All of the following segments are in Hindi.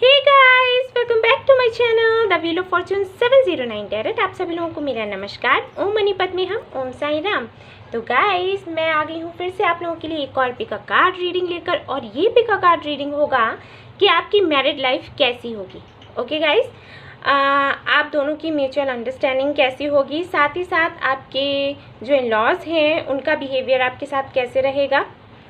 Hey guys, welcome back to my channel the wheel of fortune 709 carat. आप सभी लोगों को मेरा नमस्कार। ओम मनीपत में हम ओम साई राम। तो गाइस, मैं आ गई हूँ फिर से आप लोगों के लिए एक और पिका कार्ड रीडिंग लेकर, और ये पिका कार्ड रीडिंग होगा कि आपकी मैरिड लाइफ कैसी होगी। ओके गाइस, आप दोनों की म्यूचुअल अंडरस्टैंडिंग कैसी होगी, साथ ही साथ आपके जो इन लॉज हैं उनका बिहेवियर आपके साथ कैसे रहेगा।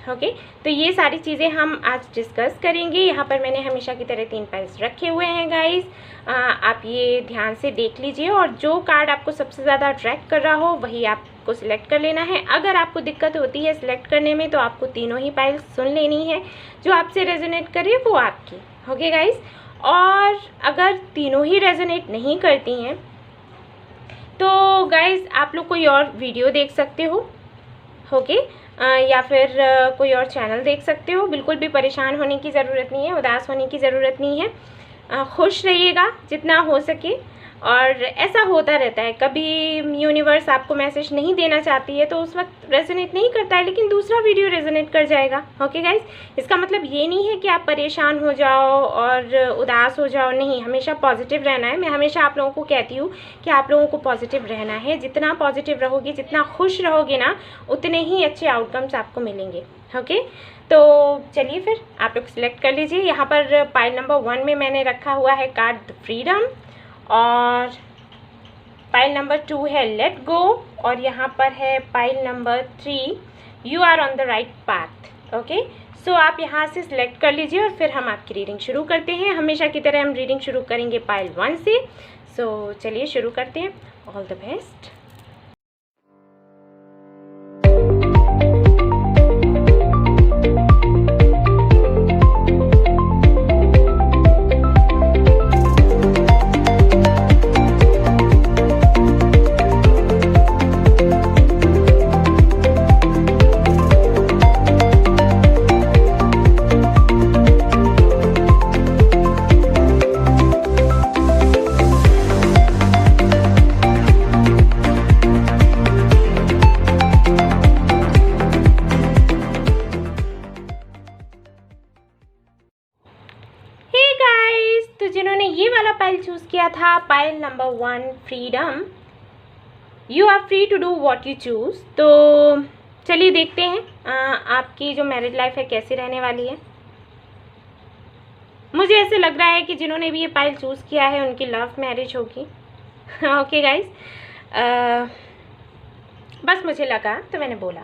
ओके तो ये सारी चीज़ें हम आज डिस्कस करेंगे। यहाँ पर मैंने हमेशा की तरह 3 पाइल्स रखे हुए हैं गाइस, आप ये ध्यान से देख लीजिए, और जो कार्ड आपको सबसे ज़्यादा अट्रैक्ट कर रहा हो वही आपको सिलेक्ट कर लेना है। अगर आपको दिक्कत होती है सिलेक्ट करने में तो आपको तीनों ही पाइल्स सुन लेनी है, जो आपसे रेजोनेट करे वो आपकी। ओके गाइस, और अगर तीनों ही रेजोनेट नहीं करती हैं तो गाइस आप लोग कोई और वीडियो देख सकते हो। ओके या फिर कोई और चैनल देख सकते हो। बिल्कुल भी परेशान होने की ज़रूरत नहीं है, उदास होने की ज़रूरत नहीं है। खुश रहिएगा जितना हो सके, और ऐसा होता रहता है, कभी यूनिवर्स आपको मैसेज नहीं देना चाहती है तो उस वक्त रेजोनेट नहीं करता है, लेकिन दूसरा वीडियो रेजोनेट कर जाएगा। ओके गाइस, इसका मतलब ये नहीं है कि आप परेशान हो जाओ और उदास हो जाओ, नहीं, हमेशा पॉजिटिव रहना है। मैं हमेशा आप लोगों को कहती हूँ कि आप लोगों को पॉजिटिव रहना है। जितना पॉजिटिव रहोगे, जितना खुश रहोगे ना, उतने ही अच्छे आउटकम्स आपको मिलेंगे। ओके तो चलिए फिर आप लोग सिलेक्ट कर लीजिए। यहाँ पर पाइल नंबर 1 में मैंने रखा हुआ है कार्ड फ्रीडम, और पाइल नंबर 2 है लेट गो, और यहाँ पर है pile number 3 you are on the right path. Okay so आप यहाँ से सिलेक्ट कर लीजिए और फिर हम आपकी रीडिंग शुरू करते हैं। हमेशा की तरह हम रीडिंग शुरू करेंगे पाइल 1 से। सो चलिए शुरू करते हैं। All the best. तो जिन्होंने ये वाला पाइल चूज किया था, pile number 1 freedom, you are free to do what you choose. तो चलिए देखते हैं आपकी जो मैरिड लाइफ है कैसी रहने वाली है। मुझे ऐसे लग रहा है कि जिन्होंने भी ये पाइल चूज किया है उनकी लव मैरिज होगी। ओके गाइस, बस मुझे लगा तो मैंने बोला।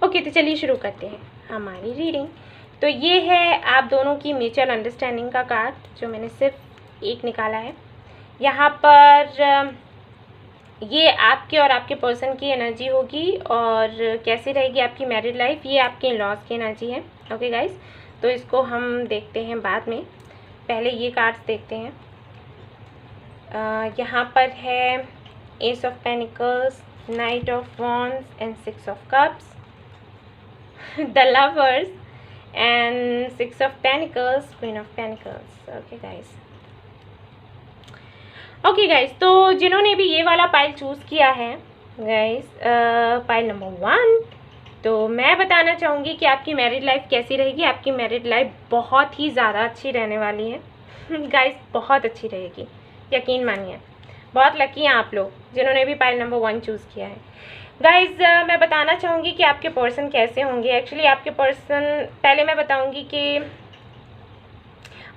ओके तो चलिए शुरू करते हैं हमारी रीडिंग। तो ये है आप दोनों की म्यूचुअल अंडरस्टैंडिंग का कार्ड, जो मैंने सिर्फ एक निकाला है। यहाँ पर ये आपके और आपके पर्सन की एनर्जी होगी, और कैसी रहेगी आपकी मैरिड लाइफ, ये आपके लॉस की एनर्जी है। ओके गाइस, तो इसको हम देखते हैं बाद में, पहले ये कार्ड्स देखते हैं। यहाँ पर है S of pentacles, night of wands and 6 of cups, the lovers and 6 of Pentacles, Queen of Pentacles. Okay guys, तो जिन्होंने भी ये वाला पाइल चूज़ किया है गाइस, पाइल नंबर 1, तो मैं बताना चाहूँगी कि आपकी मैरिड लाइफ कैसी रहेगी। आपकी मैरिड लाइफ बहुत ही ज़्यादा अच्छी रहने वाली है गाइस, बहुत अच्छी रहेगी, यकीन मानिए। बहुत लकी हैं आप लोग जिन्होंने भी पाइल नंबर 1 चूज़ किया है। गाइज मैं बताना चाहूँगी कि आपके पर्सन कैसे होंगे। एक्चुअली आपके पर्सन, पहले मैं बताऊँगी कि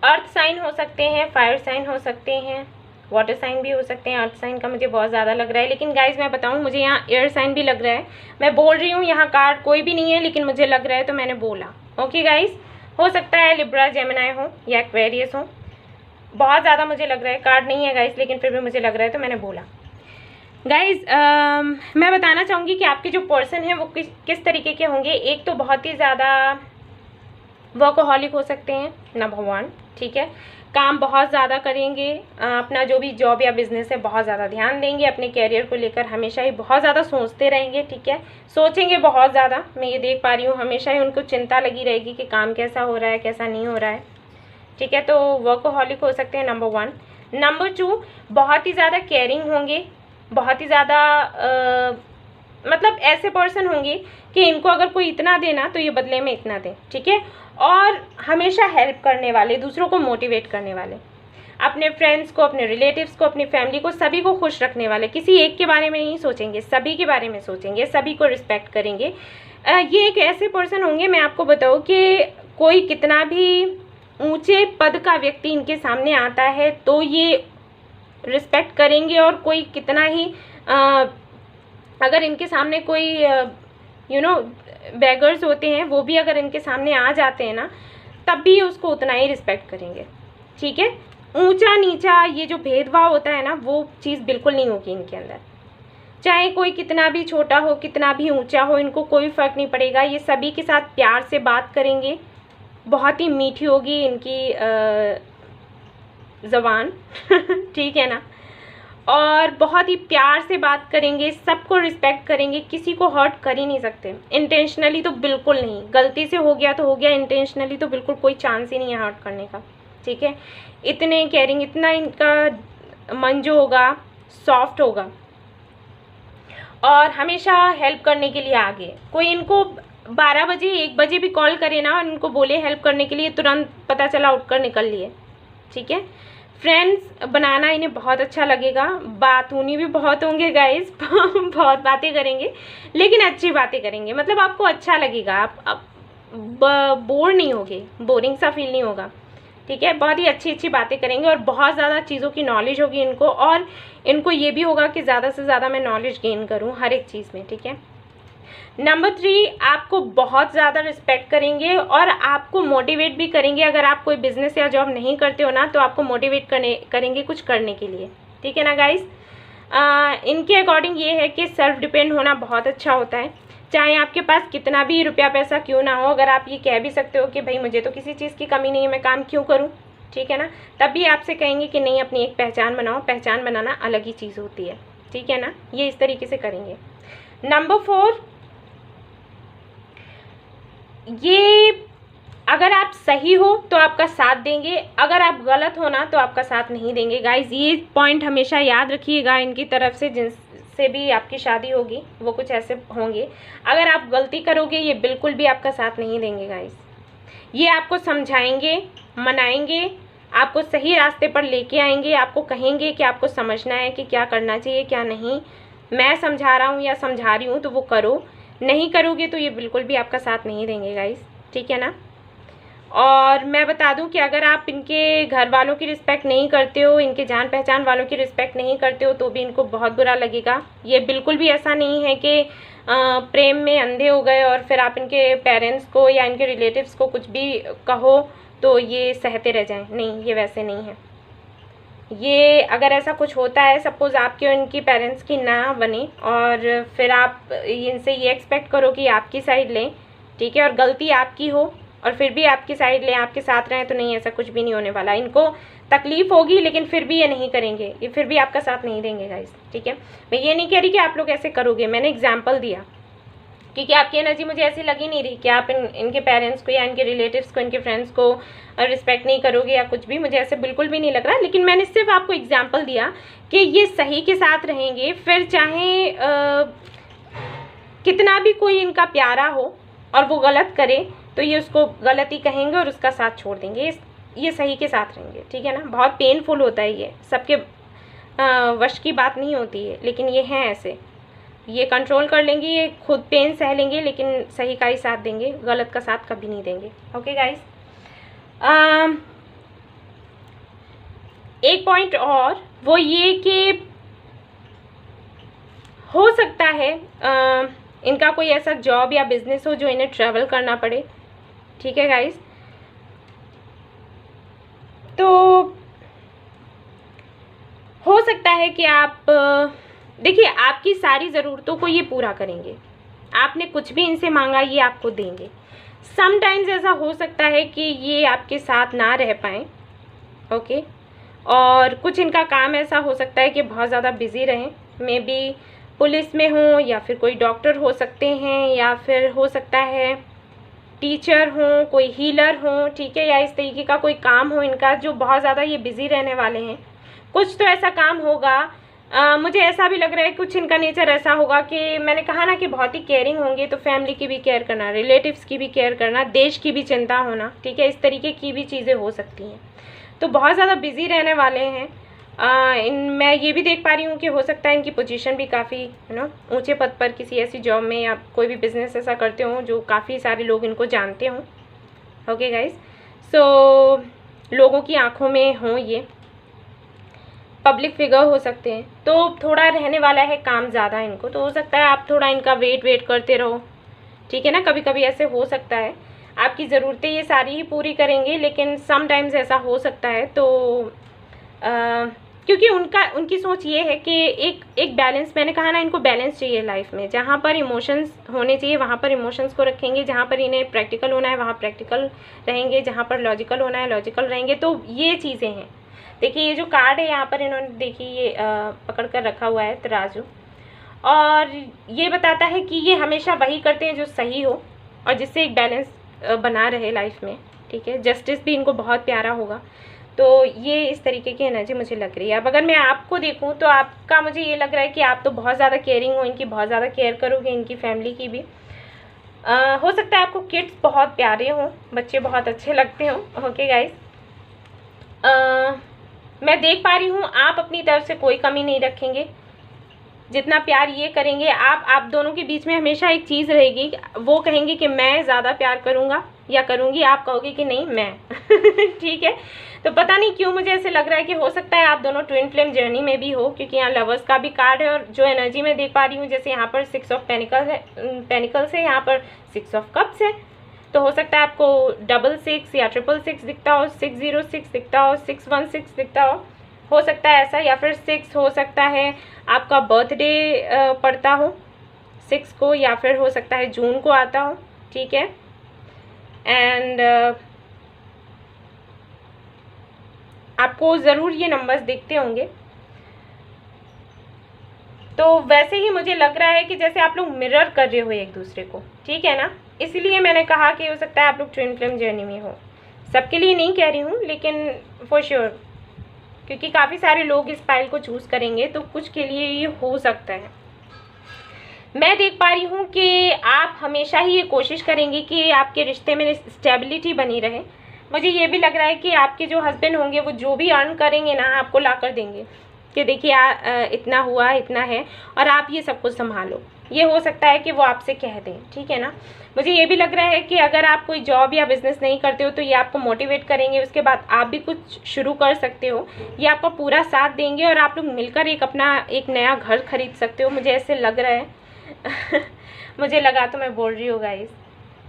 अर्थ साइन हो सकते हैं, फायर साइन हो सकते हैं, वाटर साइन भी हो सकते हैं। अर्थ साइन का मुझे बहुत ज़्यादा लग रहा है, लेकिन गाइज मैं बताऊँ, मुझे यहाँ एयर साइन भी लग रहा है। मैं बोल रही हूँ, यहाँ कार्ड कोई भी नहीं है, लेकिन मुझे लग रहा है तो मैंने बोला। ओके गाइज, हो सकता है लिब्रा, जेमिनी हो या एक्वेरियस हो, बहुत ज़्यादा मुझे लग रहा है। कार्ड नहीं है गाइज, लेकिन फिर भी मुझे लग रहा है तो मैंने बोला। गाइज मैं बताना चाहूँगी कि आपके जो पर्सन हैं वो किस तरीके के होंगे। एक तो बहुत ही ज़्यादा वर्कोहॉलिक हो सकते हैं, नंबर 1, ठीक है। काम बहुत ज़्यादा करेंगे, अपना जो भी जॉब या बिजनेस है बहुत ज़्यादा ध्यान देंगे, अपने कैरियर को लेकर हमेशा ही बहुत ज़्यादा सोचते रहेंगे, ठीक है। सोचेंगे बहुत ज़्यादा, मैं ये देख पा रही हूँ, हमेशा ही उनको चिंता लगी रहेगी कि काम कैसा हो रहा है, कैसा नहीं हो रहा है, ठीक है। तो वर्कोहॉलिक हो सकते हैं, नंबर 1। नंबर 2, बहुत ही ज़्यादा केयरिंग होंगे, बहुत ही ज़्यादा मतलब ऐसे पर्सन होंगे कि इनको अगर कोई इतना देना तो ये बदले में इतना दे, ठीक है। और हमेशा हेल्प करने वाले, दूसरों को मोटिवेट करने वाले, अपने फ्रेंड्स को, अपने रिलेटिव्स को, अपनी फैमिली को, सभी को खुश रखने वाले। किसी एक के बारे में नहीं सोचेंगे, सभी के बारे में सोचेंगे, सभी को रिस्पेक्ट करेंगे। ये एक ऐसे पर्सन होंगे, मैं आपको बताऊँ कि कोई कितना भी ऊंचे पद का व्यक्ति इनके सामने आता है तो ये रिस्पेक्ट करेंगे, और कोई कितना ही अगर इनके सामने कोई बेगर्स होते हैं, वो भी अगर इनके सामने आ जाते हैं ना, तब भी उसको उतना ही रिस्पेक्ट करेंगे। ठीक है, ऊंचा नीचा ये जो भेदभाव होता है ना, वो चीज़ बिल्कुल नहीं होगी इनके अंदर। चाहे कोई कितना भी छोटा हो, कितना भी ऊंचा हो, इनको कोई फ़र्क नहीं पड़ेगा। ये सभी के साथ प्यार से बात करेंगे, बहुत ही मीठी होगी इनकी ज़बान ठीक है ना, और बहुत ही प्यार से बात करेंगे, सबको रिस्पेक्ट करेंगे, किसी को हर्ट कर ही नहीं सकते। इंटेंशनली तो बिल्कुल नहीं, गलती से हो गया तो हो गया, इंटेंशनली तो बिल्कुल कोई चांस ही नहीं है हर्ट करने का। ठीक है, इतने केयरिंग, इतना इनका मन जो होगा सॉफ्ट होगा, और हमेशा हेल्प करने के लिए आगे। कोई इनको 12 बजे 1 बजे भी कॉल करे ना और इनको बोले हेल्प करने के लिए, तुरंत पता चला उठकर निकल लिए। ठीक है, फ्रेंड्स बनाना इन्हें बहुत अच्छा लगेगा। बातूनी भी बहुत होंगे गाइस बहुत बातें करेंगे, लेकिन अच्छी बातें करेंगे, मतलब आपको अच्छा लगेगा, आप बोर नहीं होगे, बोरिंग सा फील नहीं होगा। ठीक है, बहुत ही अच्छी अच्छी बातें करेंगे, और बहुत ज़्यादा चीज़ों की नॉलेज होगी इनको, और इनको ये भी होगा कि ज़्यादा से ज़्यादा मैं नॉलेज गेन करूँ हर एक चीज़ में। ठीक है, नंबर 3, आपको बहुत ज़्यादा रिस्पेक्ट करेंगे और आपको मोटिवेट भी करेंगे। अगर आप कोई बिजनेस या जॉब नहीं करते हो ना, तो आपको मोटिवेट करेंगे कुछ करने के लिए। ठीक है ना गाइस, इनके अकॉर्डिंग ये है कि सेल्फ डिपेंड होना बहुत अच्छा होता है। चाहे आपके पास कितना भी रुपया पैसा क्यों ना हो, अगर आप ये कह भी सकते हो कि भाई मुझे तो किसी चीज़ की कमी नहीं है, मैं काम क्यों करूँ, ठीक है ना, तब भी आपसे कहेंगे कि नहीं, अपनी एक पहचान बनाओ। पहचान बनाना अलग ही चीज़ होती है। ठीक है ना, ये इस तरीके से करेंगे। नंबर 4, ये अगर आप सही हो तो आपका साथ देंगे, अगर आप गलत हो ना तो आपका साथ नहीं देंगे। गाइज ये पॉइंट हमेशा याद रखिएगा, इनकी तरफ से जिनसे भी आपकी शादी होगी वो कुछ ऐसे होंगे, अगर आप गलती करोगे ये बिल्कुल भी आपका साथ नहीं देंगे। गाइज ये आपको समझाएंगे, मनाएंगे, आपको सही रास्ते पर लेके आएंगे, आपको कहेंगे कि आपको समझना है कि क्या करना चाहिए क्या नहीं, मैं समझा रहा हूँ या समझा रही हूँ तो वो करो, नहीं करोगे तो ये बिल्कुल भी आपका साथ नहीं देंगे गाइस। ठीक है ना, और मैं बता दूं कि अगर आप इनके घर वालों की रिस्पेक्ट नहीं करते हो, इनके जान पहचान वालों की रिस्पेक्ट नहीं करते हो, तो भी इनको बहुत बुरा लगेगा। ये बिल्कुल भी ऐसा नहीं है कि प्रेम में अंधे हो गए और फिर आप इनके पेरेंट्स को या इनके रिलेटिव्स को कुछ भी कहो तो ये सहते रह जाएं, नहीं, ये वैसे नहीं है। ये अगर ऐसा कुछ होता है, सपोज़ आपके और इनकी पेरेंट्स की ना बने और फिर आप इनसे ये एक्सपेक्ट करो कि आपकी साइड लें, ठीक है, और गलती आपकी हो और फिर भी आपकी साइड लें, आपके साथ रहें, तो नहीं, ऐसा कुछ भी नहीं होने वाला। इनको तकलीफ़ होगी लेकिन फिर भी ये नहीं करेंगे, ये फिर भी आपका साथ नहीं देंगे गाइस। ठीक है, मैं ये नहीं कह रही कि आप लोग ऐसे करोगे, मैंने एग्जाम्पल दिया, क्योंकि आपकी एनर्जी मुझे ऐसी लगी नहीं रही कि आप इनके पेरेंट्स को या इनके रिलेटिव्स को, इनके फ्रेंड्स को रिस्पेक्ट नहीं करोगे या कुछ भी, मुझे ऐसे बिल्कुल भी नहीं लग रहा। लेकिन मैंने सिर्फ आपको एग्जांपल दिया कि ये सही के साथ रहेंगे, फिर चाहे कितना भी कोई इनका प्यारा हो और वो गलत करे तो ये उसको गलत ही कहेंगे और उसका साथ छोड़ देंगे, ये सही के साथ रहेंगे। ठीक है ना, बहुत पेनफुल होता है, ये सबके वश की बात नहीं होती है, लेकिन ये हैं ऐसे, ये कंट्रोल कर लेंगे, ये खुद पेन सह लेंगे लेकिन सही का ही साथ देंगे, गलत का साथ कभी नहीं देंगे। ओके गाइस, एक पॉइंट और वो ये कि हो सकता है इनका कोई ऐसा जॉब या बिजनेस हो जो इन्हें ट्रैवल करना पड़े। ठीक है गाइस, तो हो सकता है कि आप देखिए, आपकी सारी ज़रूरतों को ये पूरा करेंगे, आपने कुछ भी इनसे मांगा ये आपको देंगे। समटाइम्स ऐसा हो सकता है कि ये आपके साथ ना रह पाएँ, ओके, और कुछ इनका काम ऐसा हो सकता है कि बहुत ज़्यादा बिज़ी रहें, मे बी पुलिस में हो या फिर कोई डॉक्टर हो सकते हैं या फिर हो सकता है टीचर हो, कोई हीलर हो, ठीक है, या इस तरीके का कोई काम हो इनका जो बहुत ज़्यादा ये बिज़ी रहने वाले हैं। कुछ तो ऐसा काम होगा मुझे ऐसा भी लग रहा है कुछ इनका नेचर ऐसा होगा कि मैंने कहा ना कि बहुत ही केयरिंग होंगे, तो फैमिली की भी केयर करना, रिलेटिव्स की भी केयर करना, देश की भी चिंता होना, ठीक है, इस तरीके की भी चीज़ें हो सकती हैं। तो बहुत ज़्यादा बिजी रहने वाले हैं। मैं ये भी देख पा रही हूँ कि हो सकता है इनकी पोजीशन भी काफ़ी ऊंचे पद पर किसी ऐसी जॉब में या कोई भी बिजनेस ऐसा करते हों जो काफ़ी सारे लोग इनको जानते हों। ओके गाइज, सो लोगों की आंखों में हों, ये पब्लिक फिगर हो सकते हैं, तो थोड़ा रहने वाला है काम ज़्यादा इनको। तो हो सकता है आप थोड़ा इनका वेट करते रहो, ठीक है ना। कभी कभी ऐसे हो सकता है आपकी ज़रूरतें ये सारी ही पूरी करेंगे, लेकिन समटाइम्स ऐसा हो सकता है। तो क्योंकि उनकी सोच ये है कि एक बैलेंस, मैंने कहा ना इनको बैलेंस चाहिए लाइफ में, जहाँ पर इमोशंस होने चाहिए वहाँ पर इमोशंस को रखेंगे, जहाँ पर इन्हें प्रैक्टिकल होना है वहाँ प्रैक्टिकल रहेंगे, जहाँ पर लॉजिकल होना है लॉजिकल रहेंगे। तो ये चीज़ें हैं। देखिए ये जो कार्ड है यहाँ पर इन्होंने देखिए ये पकड़ कर रखा हुआ है तराजू, और ये बताता है कि ये हमेशा वही करते हैं जो सही हो और जिससे एक बैलेंस बना रहे लाइफ में, ठीक है। जस्टिस भी इनको बहुत प्यारा होगा। तो ये इस तरीके की एनर्जी मुझे लग रही है। अब अगर मैं आपको देखूं तो आपका मुझे ये लग रहा है कि आप तो बहुत ज़्यादा केयरिंग हो, इनकी बहुत ज़्यादा केयर करोगे, इनकी फैमिली की भी। हो सकता है आपको किड्स बहुत प्यारे हों, बच्चे बहुत अच्छे लगते हों। ओके गाइस, मैं देख पा रही हूँ आप अपनी तरफ से कोई कमी नहीं रखेंगे, जितना प्यार ये करेंगे। आप दोनों के बीच में हमेशा एक चीज़ रहेगी, वो कहेंगे कि मैं ज़्यादा प्यार करूँगा या करूँगी, आप कहोगे कि नहीं मैं ठीक है। तो पता नहीं क्यों मुझे ऐसे लग रहा है कि हो सकता है आप दोनों ट्विन फ्लेम जर्नी में भी हो, क्योंकि यहाँ लवर्स का भी कार्ड है, और जो एनर्जी मैं देख पा रही हूँ जैसे यहाँ पर 6 ऑफ पेनिकल्स है, यहाँ पर 6 ऑफ कप्स है। तो हो सकता है आपको 66 या 666 दिखता हो, 606 दिखता हो, 616 दिखता हो सकता है ऐसा, या फिर 6 हो सकता है आपका बर्थडे पड़ता हो 6 को, या फिर हो सकता है जून को आता हो, ठीक है। एंड आपको ज़रूर ये नंबर्स दिखते होंगे। तो वैसे ही मुझे लग रहा है कि जैसे आप लोग मिरर कर रहे हो एक दूसरे को, ठीक है ना। इसलिए मैंने कहा कि हो सकता है आप लोग ट्विन फ्लेम जर्नी में हो। सबके लिए नहीं कह रही हूँ, लेकिन फॉर श्योर, क्योंकि काफ़ी सारे लोग इस फाइल को चूज़ करेंगे, तो कुछ के लिए ये हो सकता है। मैं देख पा रही हूँ कि आप हमेशा ही ये कोशिश करेंगे कि आपके रिश्ते में स्टेबिलिटी बनी रहे। मुझे ये भी लग रहा है कि आपके जो हस्बैंड होंगे वो जो भी अर्न करेंगे ना आपको ला कर देंगे कि देखिए इतना हुआ, इतना है, और आप ये सब कुछ संभालो। ये हो सकता है कि वो आपसे कह दें, ठीक है ना। मुझे ये भी लग रहा है कि अगर आप कोई जॉब या बिजनेस नहीं करते हो तो ये आपको मोटिवेट करेंगे, उसके बाद आप भी कुछ शुरू कर सकते हो, ये आपका पूरा साथ देंगे और आप लोग मिलकर एक नया घर खरीद सकते हो। मुझे ऐसे लग रहा है मुझे लगा तो मैं बोल रही हूँ गाइस,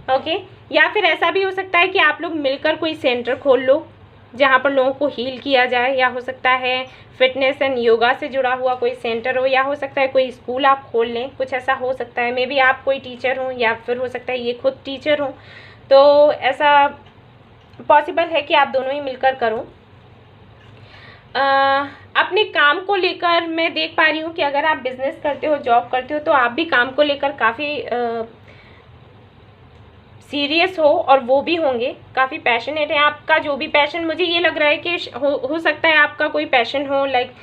ओके। या फिर ऐसा भी हो सकता है कि आप लोग मिलकर कोई सेंटर खोल लो जहाँ पर लोगों को हील किया जाए, या हो सकता है फिटनेस एंड योगा से जुड़ा हुआ कोई सेंटर हो, या हो सकता है कोई स्कूल आप खोल लें, कुछ ऐसा हो सकता है। मे बी आप कोई टीचर हो, या फिर हो सकता है ये खुद टीचर हो, तो ऐसा पॉसिबल है कि आप दोनों ही मिलकर करो। अपने काम को लेकर मैं देख पा रही हूँ कि अगर आप बिजनेस करते हो, जॉब करते हो, तो आप भी काम को लेकर काफ़ी सीरियस हो, और वो भी होंगे, काफ़ी पैशनेट है। आपका जो भी पैशन, मुझे ये लग रहा है कि हो सकता है आपका कोई पैशन हो, लाइक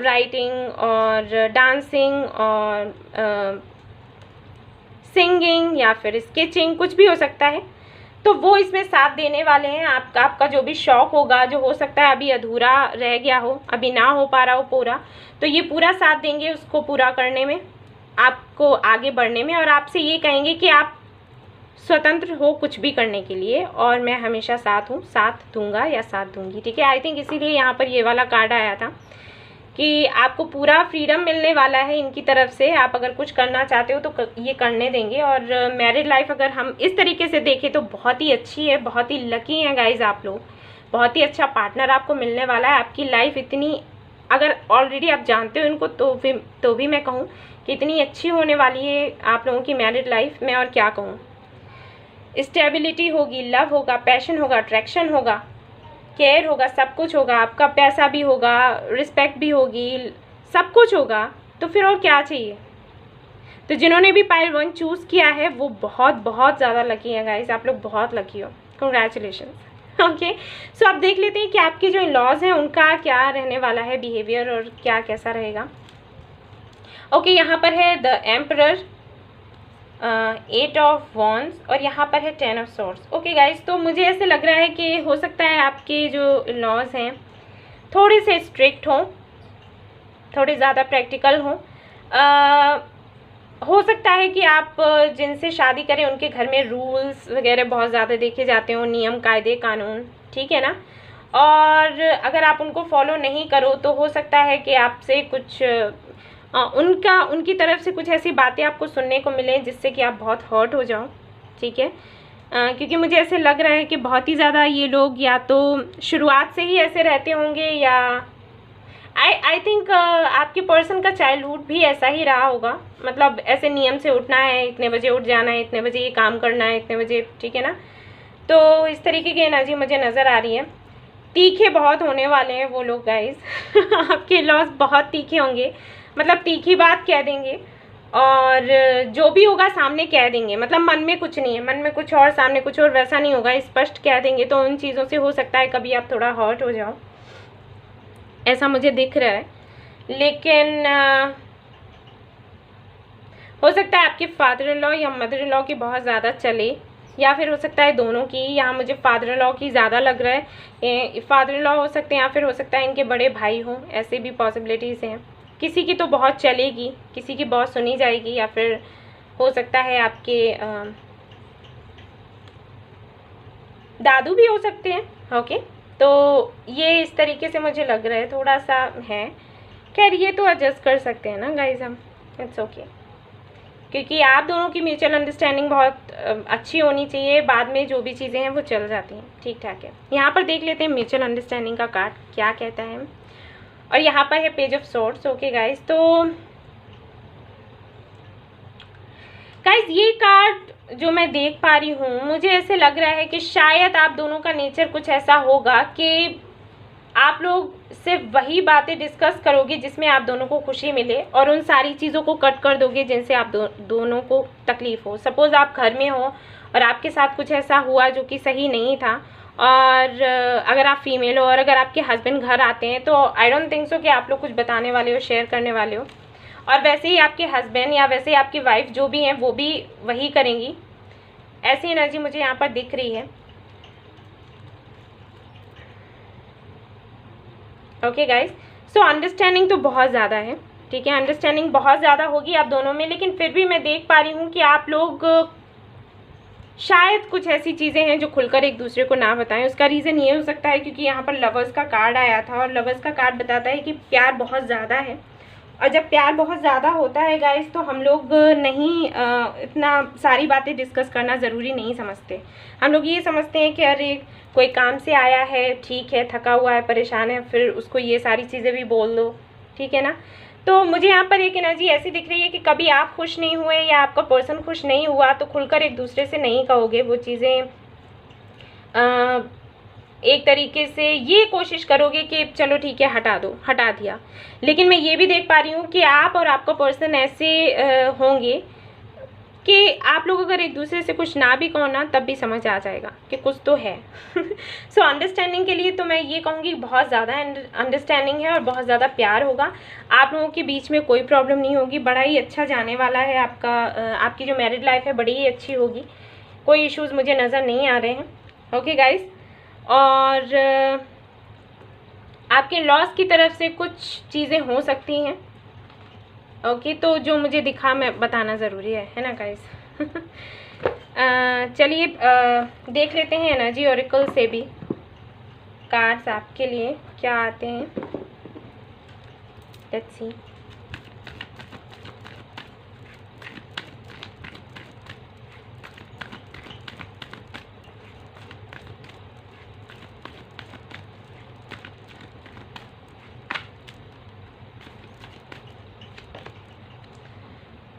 राइटिंग और डांसिंग और सिंगिंग या फिर स्केचिंग, कुछ भी हो सकता है। तो वो इसमें साथ देने वाले हैं। आपका जो भी शौक होगा, जो हो सकता है अभी अधूरा रह गया हो, अभी ना हो पा रहा हो पूरा, तो ये पूरा साथ देंगे उसको पूरा करने में, आपको आगे बढ़ने में, और आपसे ये कहेंगे कि आप स्वतंत्र हो कुछ भी करने के लिए, और मैं हमेशा साथ हूँ, साथ दूंगा या साथ दूंगी, ठीक है। आई थिंक इसीलिए यहाँ पर ये वाला कार्ड आया था कि आपको पूरा फ्रीडम मिलने वाला है इनकी तरफ से। आप अगर कुछ करना चाहते हो तो ये करने देंगे। और मैरिड लाइफ अगर हम इस तरीके से देखें तो बहुत ही अच्छी है, बहुत ही लकी हैं गाइज आप लोग। बहुत ही अच्छा पार्टनर आपको मिलने वाला है। आपकी लाइफ इतनी, अगर ऑलरेडी आप जानते हो इनको तो भी मैं कहूँ कि इतनी अच्छी होने वाली है आप लोगों की मैरिड लाइफ में। और क्या कहूँ, स्टेबिलिटी होगी, लव होगा, पैशन होगा, अट्रैक्शन होगा, केयर होगा, सब कुछ होगा। आपका पैसा भी होगा, रिस्पेक्ट भी होगी, सब कुछ होगा। तो फिर और क्या चाहिए। तो जिन्होंने भी पाइल 1 चूज़ किया है वो बहुत बहुत ज़्यादा लकी है गाइस। आप लोग बहुत लकी हो, कंग्रेचुलेशंस। ओके, सो अब देख लेते हैं कि आपके जो लॉज हैं उनका क्या रहने वाला है बिहेवियर और क्या कैसा रहेगा। ओके, यहाँ पर है द एम्परर, 8 ऑफ वॉन्ड्स और यहाँ पर है 10 ऑफ सॉर्ड्स। ओके गाइज, तो मुझे ऐसे लग रहा है कि हो सकता है आपके जो लॉज हैं थोड़े से स्ट्रिक्ट हों, थोड़े ज़्यादा प्रैक्टिकल हों। हो सकता है कि आप जिनसे शादी करें उनके घर में रूल्स वगैरह बहुत ज़्यादा देखे जाते हों, नियम कायदे कानून, ठीक है ना। और अगर आप उनको फॉलो नहीं करो तो हो सकता है कि आपसे कुछ उनकी तरफ से कुछ ऐसी बातें आपको सुनने को मिलें जिससे कि आप बहुत हर्ट हो जाओ, ठीक है। क्योंकि मुझे ऐसे लग रहा है कि बहुत ही ज़्यादा ये लोग या तो शुरुआत से ही ऐसे रहते होंगे या आई थिंक आपके पर्सन का चाइल्डहुड भी ऐसा ही रहा होगा। मतलब ऐसे नियम से उठना है, इतने बजे उठ जाना है, इतने बजे ये काम करना है, इतने बजे, ठीक है ना। तो इस तरीके की एनर्जी मुझे नज़र आ रही है। तीखे बहुत होने वाले हैं वो लोग गाइस आपके लॉस बहुत तीखे होंगे, मतलब तीखी बात कह देंगे और जो भी होगा सामने कह देंगे। मतलब मन में कुछ नहीं है, मन में कुछ और सामने कुछ और, वैसा नहीं होगा, स्पष्ट कह देंगे। तो उन चीज़ों से हो सकता है कभी आप थोड़ा हर्ट हो जाओ, ऐसा मुझे दिख रहा है। लेकिन हो सकता है आपके फादर इन लॉ या मदर इन लॉ की बहुत ज़्यादा चले, या फिर हो सकता है दोनों की। यहाँ मुझे फादर इन लॉ की ज़्यादा लग रहा है, फादर इन लॉ हो सकते हैं या फिर हो सकता है इनके बड़े भाई हों, ऐसे भी पॉसिबिलिटीज़ हैं। किसी की तो बहुत चलेगी, किसी की बहुत सुनी जाएगी, या फिर हो सकता है आपके दादू भी हो सकते हैं। ओके, तो ये इस तरीके से मुझे लग रहा है, थोड़ा सा है। खैर ये तो एडजस्ट कर सकते हैं ना गाइज हम, इट्स ओके। क्योंकि आप दोनों की म्यूचुअल अंडरस्टैंडिंग बहुत अच्छी होनी चाहिए, बाद में जो भी चीज़ें हैं वो चल जाती हैं, ठीक ठाक है। यहाँ पर देख लेते हैं म्यूचुअल अंडरस्टैंडिंग का कार्ड क्या कहता है। और यहाँ पर है page of swords. Okay guys, तो गाइज ये कार्ड जो मैं देख पा रही हूँ, मुझे ऐसे लग रहा है कि शायद आप दोनों का नेचर कुछ ऐसा होगा कि आप लोग सिर्फ वही बातें डिस्कस करोगे जिसमें आप दोनों को खुशी मिले, और उन सारी चीज़ों को कट कर दोगे जिनसे आप दोनों को तकलीफ हो। सपोज़ आप घर में हो और आपके साथ कुछ ऐसा हुआ जो कि सही नहीं था, और अगर आप फीमेल हो और अगर आपके हस्बैंड घर आते हैं तो आई डोंट थिंक सो कि आप लोग कुछ बताने वाले हो, शेयर करने वाले हो। और वैसे ही आपके हस्बैंड या वैसे ही आपकी वाइफ जो भी हैं वो भी वही करेंगी, ऐसी एनर्जी मुझे यहाँ पर दिख रही है। ओके गाइज, सो अंडरस्टैंडिंग तो बहुत ज़्यादा है, ठीक है, अंडरस्टैंडिंग बहुत ज़्यादा होगी आप दोनों में। लेकिन फिर भी मैं देख पा रही हूँ कि आप लोग शायद कुछ ऐसी चीज़ें हैं जो खुलकर एक दूसरे को ना बताएं। उसका रीज़न ये हो सकता है क्योंकि यहाँ पर लवर्स का कार्ड आया था, और लवर्स का कार्ड बताता है कि प्यार बहुत ज़्यादा है। और जब प्यार बहुत ज़्यादा होता है गाइस, तो हम लोग नहीं इतना सारी बातें डिस्कस करना ज़रूरी नहीं समझते। हम लोग ये समझते हैं कि अरे कोई काम से आया है, ठीक है, थका हुआ है, परेशान है, फिर उसको ये सारी चीज़ें भी बोल दो, ठीक है ना। तो मुझे यहाँ पर एक एनर्जी ऐसी दिख रही है कि कभी आप खुश नहीं हुए या आपका पर्सन खुश नहीं हुआ तो खुलकर एक दूसरे से नहीं कहोगे वो चीज़ें। एक तरीके से ये कोशिश करोगे कि चलो ठीक है हटा दो, हटा दिया। लेकिन मैं ये भी देख पा रही हूँ कि आप और आपका पर्सन ऐसे होंगे कि आप लोग अगर एक दूसरे से कुछ ना भी कहो ना, तब भी समझ आ जाएगा कि कुछ तो है। सो अंडरस्टैंडिंग के लिए तो मैं ये कहूँगी बहुत ज़्यादा अंडरस्टैंडिंग है और बहुत ज़्यादा प्यार होगा। आप लोगों के बीच में कोई प्रॉब्लम नहीं होगी, बड़ा ही अच्छा जाने वाला है आपका। आपकी जो मैरिड लाइफ है बड़ी ही अच्छी होगी, कोई इश्यूज़ मुझे नज़र नहीं आ रहे हैं। ओके गाइज, और आपके लॉस की तरफ से कुछ चीज़ें हो सकती हैं। ओके, तो जो मुझे दिखा मैं बताना ज़रूरी है ना गाइस। चलिए देख लेते हैं एनर्जी ओरेकल से भी कार्ड्स आपके लिए क्या आते हैं। Let's see.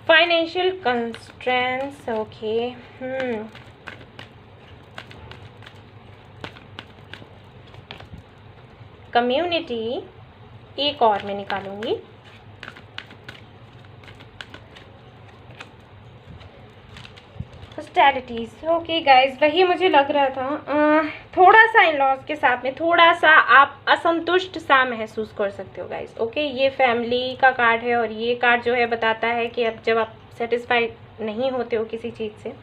Financial constraints, okay. Community, एक और मैं निकालूंगी। हॉस्टिलिटीज, ओके गाइज, वही मुझे लग रहा था। थोड़ा सा इन लॉज के साथ में थोड़ा सा आप असंतुष्ट सा महसूस कर सकते हो गाइस। ओके, ये फैमिली का कार्ड है और ये कार्ड जो है बताता है कि अब जब आप सेटिस्फाइड नहीं होते हो किसी चीज़ से।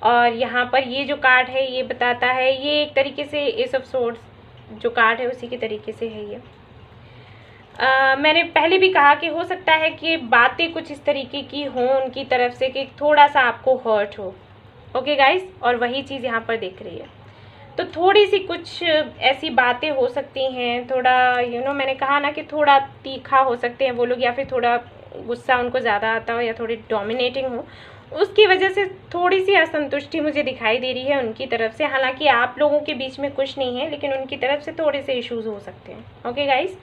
और यहाँ पर ये जो कार्ड है ये बताता है, ये एक तरीके से एस ऑफ सोर्ड्स जो कार्ड है उसी के तरीके से है ये। मैंने पहले भी कहा कि हो सकता है कि बातें कुछ इस तरीके की हों उनकी तरफ से कि थोड़ा सा आपको हर्ट हो। ओके गाइस, और वही चीज़ यहाँ पर दिख रही है। तो थोड़ी सी कुछ ऐसी बातें हो सकती हैं, थोड़ा मैंने कहा ना कि थोड़ा तीखा हो सकते हैं वो लोग, या फिर थोड़ा गुस्सा उनको ज़्यादा आता हो या थोड़ी डोमिनेटिंग हो, उसकी वजह से थोड़ी सी असंतुष्टि मुझे दिखाई दे रही है उनकी तरफ से। हालांकि आप लोगों के बीच में कुछ नहीं है, लेकिन उनकी तरफ से थोड़े से इश्यूज़ हो सकते हैं। ओके गाइस,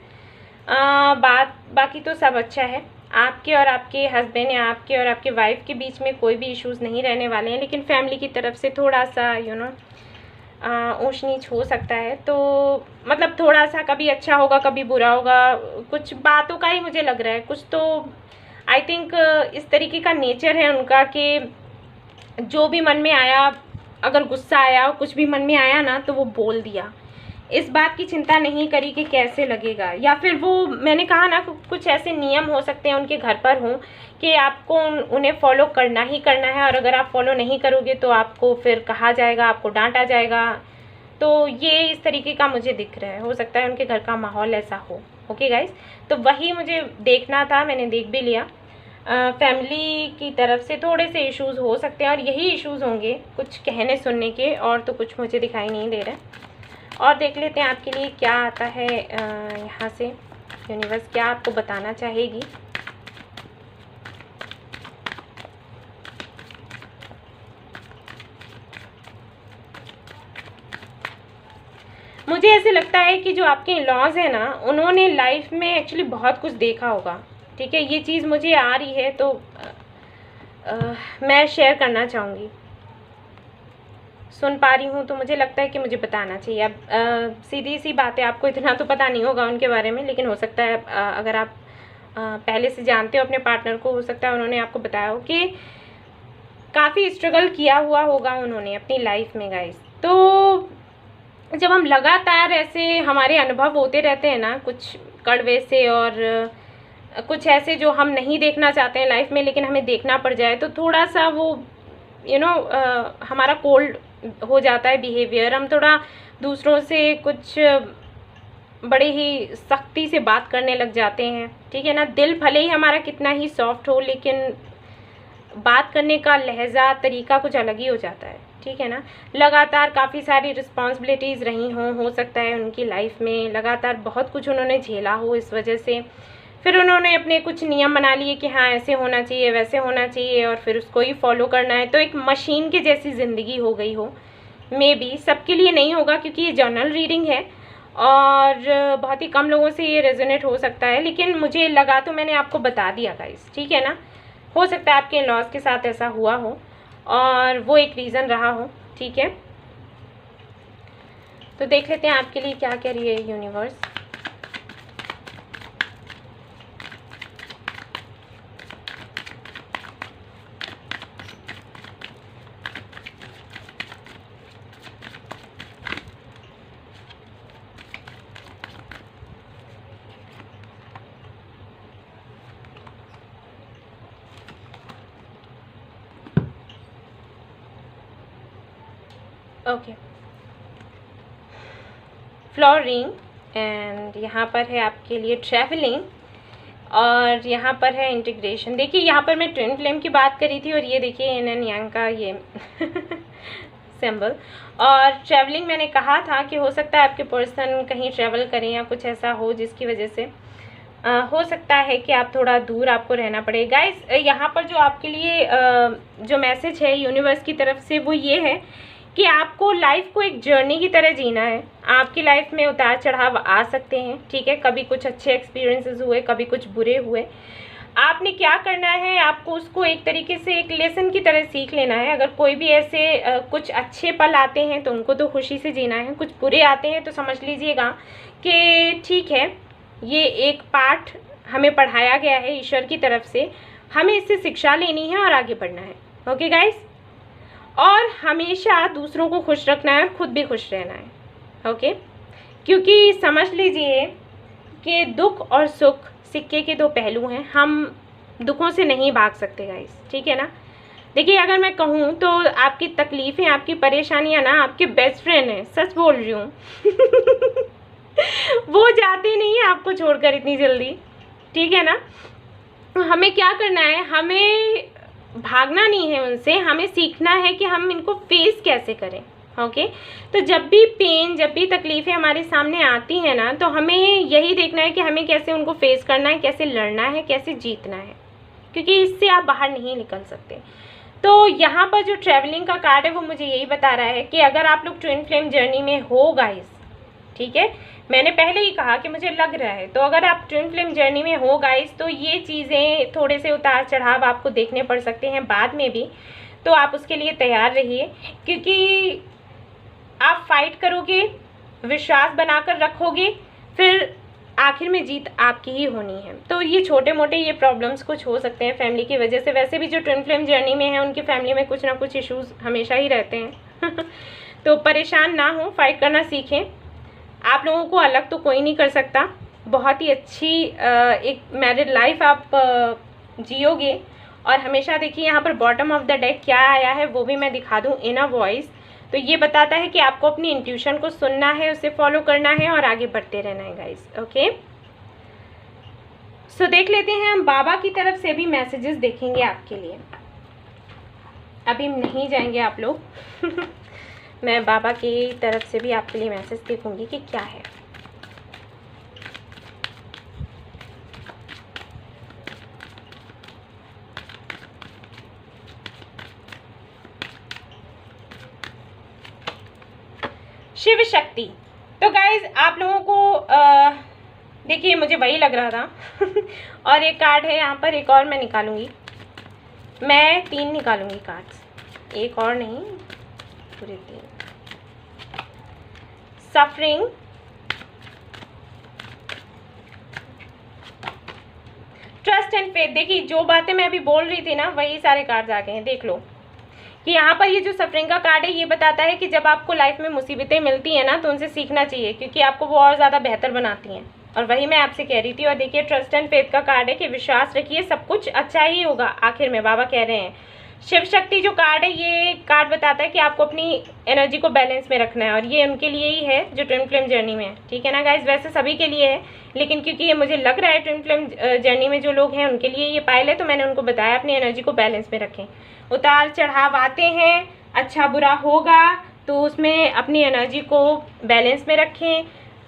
बाकी तो सब अच्छा है। आपके और आपके हस्बैंड या आपके और आपके वाइफ के बीच में कोई भी इश्यूज़ नहीं रहने वाले हैं, लेकिन फैमिली की तरफ से थोड़ा सा ऊंच नीच हो सकता है। तो मतलब थोड़ा सा कभी अच्छा होगा कभी बुरा होगा, कुछ बातों का ही मुझे लग रहा है। कुछ तो आई थिंक इस तरीके का नेचर है उनका कि जो भी मन में आया, अगर गुस्सा आया कुछ भी मन में आया ना तो वो बोल दिया, इस बात की चिंता नहीं करी कि कैसे लगेगा। या फिर वो मैंने कहा ना कुछ ऐसे नियम हो सकते हैं उनके घर पर हों कि आपको उन्हें फॉलो करना ही करना है, और अगर आप फॉलो नहीं करोगे तो आपको फिर कहा जाएगा, आपको डांटा जाएगा। तो ये इस तरीके का मुझे दिख रहा है, हो सकता है उनके घर का माहौल ऐसा हो। ओके गाइस, तो वही मुझे देखना था, मैंने देख भी लिया। फैमिली की तरफ से थोड़े से इश्यूज़ हो सकते हैं और यही इश्यूज़ होंगे कुछ कहने सुनने के, और तो कुछ मुझे दिखाई नहीं दे रहा है। और देख लेते हैं आपके लिए क्या आता है यहाँ से, यूनिवर्स क्या आपको बताना चाहेगी। मुझे ऐसे लगता है कि जो आपके लॉज है ना, उन्होंने लाइफ में एक्चुअली बहुत कुछ देखा होगा। ठीक है, ये चीज़ मुझे आ रही है तो मैं शेयर करना चाहूँगी। सुन पा रही हूँ तो मुझे लगता है कि मुझे बताना चाहिए। अब सीधी सी बात है, आपको इतना तो पता नहीं होगा उनके बारे में, लेकिन हो सकता है अगर आप पहले से जानते हो अपने पार्टनर को, हो सकता है उन्होंने आपको बताया हो कि काफ़ी स्ट्रगल किया हुआ होगा उन्होंने अपनी लाइफ में गाइस। तो जब हम लगातार ऐसे हमारे अनुभव होते रहते हैं ना, कुछ कड़वे से और कुछ ऐसे जो हम नहीं देखना चाहते हैं लाइफ में लेकिन हमें देखना पड़ जाए, तो थोड़ा सा वो हमारा कोल्ड हो जाता है बिहेवियर। हम थोड़ा दूसरों से कुछ बड़े ही सख्ती से बात करने लग जाते हैं। ठीक है ना, दिल भले ही हमारा कितना ही सॉफ्ट हो, लेकिन बात करने का लहजा तरीका कुछ अलग ही हो जाता है। ठीक है ना, लगातार काफ़ी सारी रिस्पॉन्सिबिलिटीज़ रही हों, हो सकता है उनकी लाइफ में लगातार बहुत कुछ उन्होंने झेला हो, इस वजह से फिर उन्होंने अपने कुछ नियम बना लिए कि हाँ ऐसे होना चाहिए वैसे होना चाहिए, और फिर उसको ही फॉलो करना है। तो एक मशीन के जैसी ज़िंदगी हो गई हो। मे बी सबके लिए नहीं होगा क्योंकि ये जर्नल रीडिंग है और बहुत ही कम लोगों से ये रेजोनेट हो सकता है, लेकिन मुझे लगा तो मैंने आपको बता दिया गाइस। ठीक है ना, हो सकता है आपके इन लॉज के साथ ऐसा हुआ हो और वो एक रीज़न रहा हो। ठीक है, तो देख लेते हैं आपके लिए क्या कह रही है यूनिवर्स। ओके, फ्लोरिंग, एंड यहाँ पर है आपके लिए ट्रैवलिंग, और यहाँ पर है इंटीग्रेशन। देखिए यहाँ पर मैं ट्विन फ्लेम की बात करी थी और ये देखिए yin एंड yang का ये सिंबल। और ट्रैवलिंग मैंने कहा था कि हो सकता है आपके पर्सन कहीं ट्रैवल करें या कुछ ऐसा हो जिसकी वजह से हो सकता है कि आप थोड़ा दूर आपको रहना पड़े। गाइस यहाँ पर जो आपके लिए जो मैसेज है यूनिवर्स की तरफ से वो ये है कि आपको लाइफ को एक जर्नी की तरह जीना है। आपकी लाइफ में उतार चढ़ाव आ सकते हैं। ठीक है, कभी कुछ अच्छे एक्सपीरियंसेस हुए, कभी कुछ बुरे हुए। आपने क्या करना है, आपको उसको एक तरीके से एक लेसन की तरह सीख लेना है। अगर कोई भी ऐसे कुछ अच्छे पल आते हैं तो उनको तो खुशी से जीना है, कुछ बुरे आते हैं तो समझ लीजिएगा कि ठीक है, ये एक पाठ हमें पढ़ाया गया है ईश्वर की तरफ से, हमें इससे शिक्षा लेनी है और आगे बढ़ना है। ओके गाइस, और हमेशा दूसरों को खुश रखना है और खुद भी खुश रहना है। ओके, क्योंकि समझ लीजिए कि दुख और सुख सिक्के के दो पहलू हैं। हम दुखों से नहीं भाग सकते गाइस, ठीक है ना। देखिए, अगर मैं कहूँ तो आपकी तकलीफ़ें, आपकी परेशानियाँ ना आपके बेस्ट फ्रेंड हैं, सच बोल रही हूँ। वो जाते नहीं है आपको छोड़कर इतनी जल्दी, ठीक है ना। तो हमें क्या करना है, हमें भागना नहीं है उनसे, हमें सीखना है कि हम इनको फेस कैसे करें। ओके, तो जब भी पेन, जब भी तकलीफ़ें हमारे सामने आती हैं ना, तो हमें यही देखना है कि हमें कैसे उनको फेस करना है, कैसे लड़ना है, कैसे जीतना है, क्योंकि इससे आप बाहर नहीं निकल सकते। तो यहाँ पर जो ट्रैवलिंग का कार्ड है वो मुझे यही बता रहा है कि अगर आप लोग ट्विन फ्लेम जर्नी में हो गाइस, ठीक है, मैंने पहले ही कहा कि मुझे लग रहा है, तो अगर आप ट्विन फ्लेम जर्नी में हो गाइस, तो ये चीज़ें थोड़े से उतार चढ़ाव आपको देखने पड़ सकते हैं बाद में भी, तो आप उसके लिए तैयार रहिए, क्योंकि आप फाइट करोगे, विश्वास बनाकर रखोगे, फिर आखिर में जीत आपकी ही होनी है। तो ये छोटे मोटे ये प्रॉब्लम्स कुछ हो सकते हैं फैमिली की वजह से, वैसे भी जो ट्विन फ्लेम जर्नी में है उनकी फैमिली में कुछ ना कुछ इश्यूज हमेशा ही रहते हैं। तो परेशान ना हो, फाइट करना सीखें। आप लोगों को अलग तो कोई नहीं कर सकता, बहुत ही अच्छी एक मैरिड लाइफ आप जियोगे। और हमेशा देखिए यहाँ पर बॉटम ऑफ द डेक क्या आया है वो भी मैं दिखा दूँ, इनर वॉइस। तो ये बताता है कि आपको अपनी इंट्यूशन को सुनना है, उसे फॉलो करना है और आगे बढ़ते रहना है गाइस। ओके, सो देख लेते हैं हम बाबा की तरफ से भी मैसेजेस देखेंगे आपके लिए। अभी नहीं जाएंगे आप लोग। मैं बाबा की तरफ से भी आपके लिए मैसेज देखूंगी कि क्या है। शिव शक्ति। तो गाइज आप लोगों को देखिए, मुझे वही लग रहा था। और एक कार्ड है यहाँ पर, एक और मैं निकालूंगी, मैं 3 निकालूंगी कार्ड्स, एक और नहीं, पूरे 3। Suffering, trust and faith. देखिए, जो बातें मैं अभी बोल रही थी ना, वही सारे कार्ड्स आ गए हैं। देख लो कि यहाँ पर ये जो सफरिंग का कार्ड है ये बताता है कि जब आपको लाइफ में मुसीबतें मिलती हैं ना, तो उनसे सीखना चाहिए, क्योंकि आपको वो और ज़्यादा बेहतर बनाती हैं। और वही मैं आपसे कह रही थी। और देखिए, ट्रस्ट एंड फेथ का कार्ड है कि विश्वास रखिए, सब कुछ अच्छा ही होगा आखिर में, बाबा कह रहे हैं। शिव शक्ति जो कार्ड है, ये कार्ड बताता है कि आपको अपनी एनर्जी को बैलेंस में रखना है, और ये उनके लिए ही है जो ट्विन फ्लेम जर्नी में है, ठीक है ना गाइज। वैसे सभी के लिए है, लेकिन क्योंकि ये मुझे लग रहा है ट्विन फ्लेम जर्नी में जो लोग हैं उनके लिए ये पायल है, तो मैंने उनको बताया अपनी एनर्जी को बैलेंस में रखें। उतार चढ़ाव आते हैं, अच्छा बुरा होगा, तो उसमें अपनी एनर्जी को बैलेंस में रखें,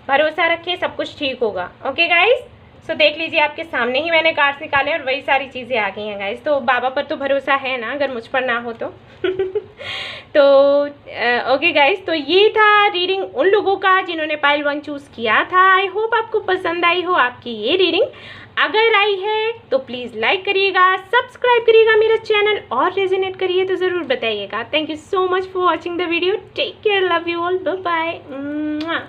भरोसा रखें, सब कुछ ठीक होगा। ओके गाइज, सो देख लीजिए, आपके सामने ही मैंने कार्ड्स निकाले और वही सारी चीज़ें आ गई हैं गाइज। तो बाबा पर तो भरोसा है ना, अगर मुझ पर ना हो तो। तो ओके गाइज, तो ये था रीडिंग उन लोगों का जिन्होंने पाइल 1 चूज़ किया था। आई होप आपको पसंद आई हो आपकी ये रीडिंग। अगर आई है तो प्लीज़ लाइक करिएगा, सब्सक्राइब करिएगा मेरा चैनल, और रेजोनेट करिए तो ज़रूर बताइएगा। Thank you so much for watching the video. Take care, love you all, bye bye.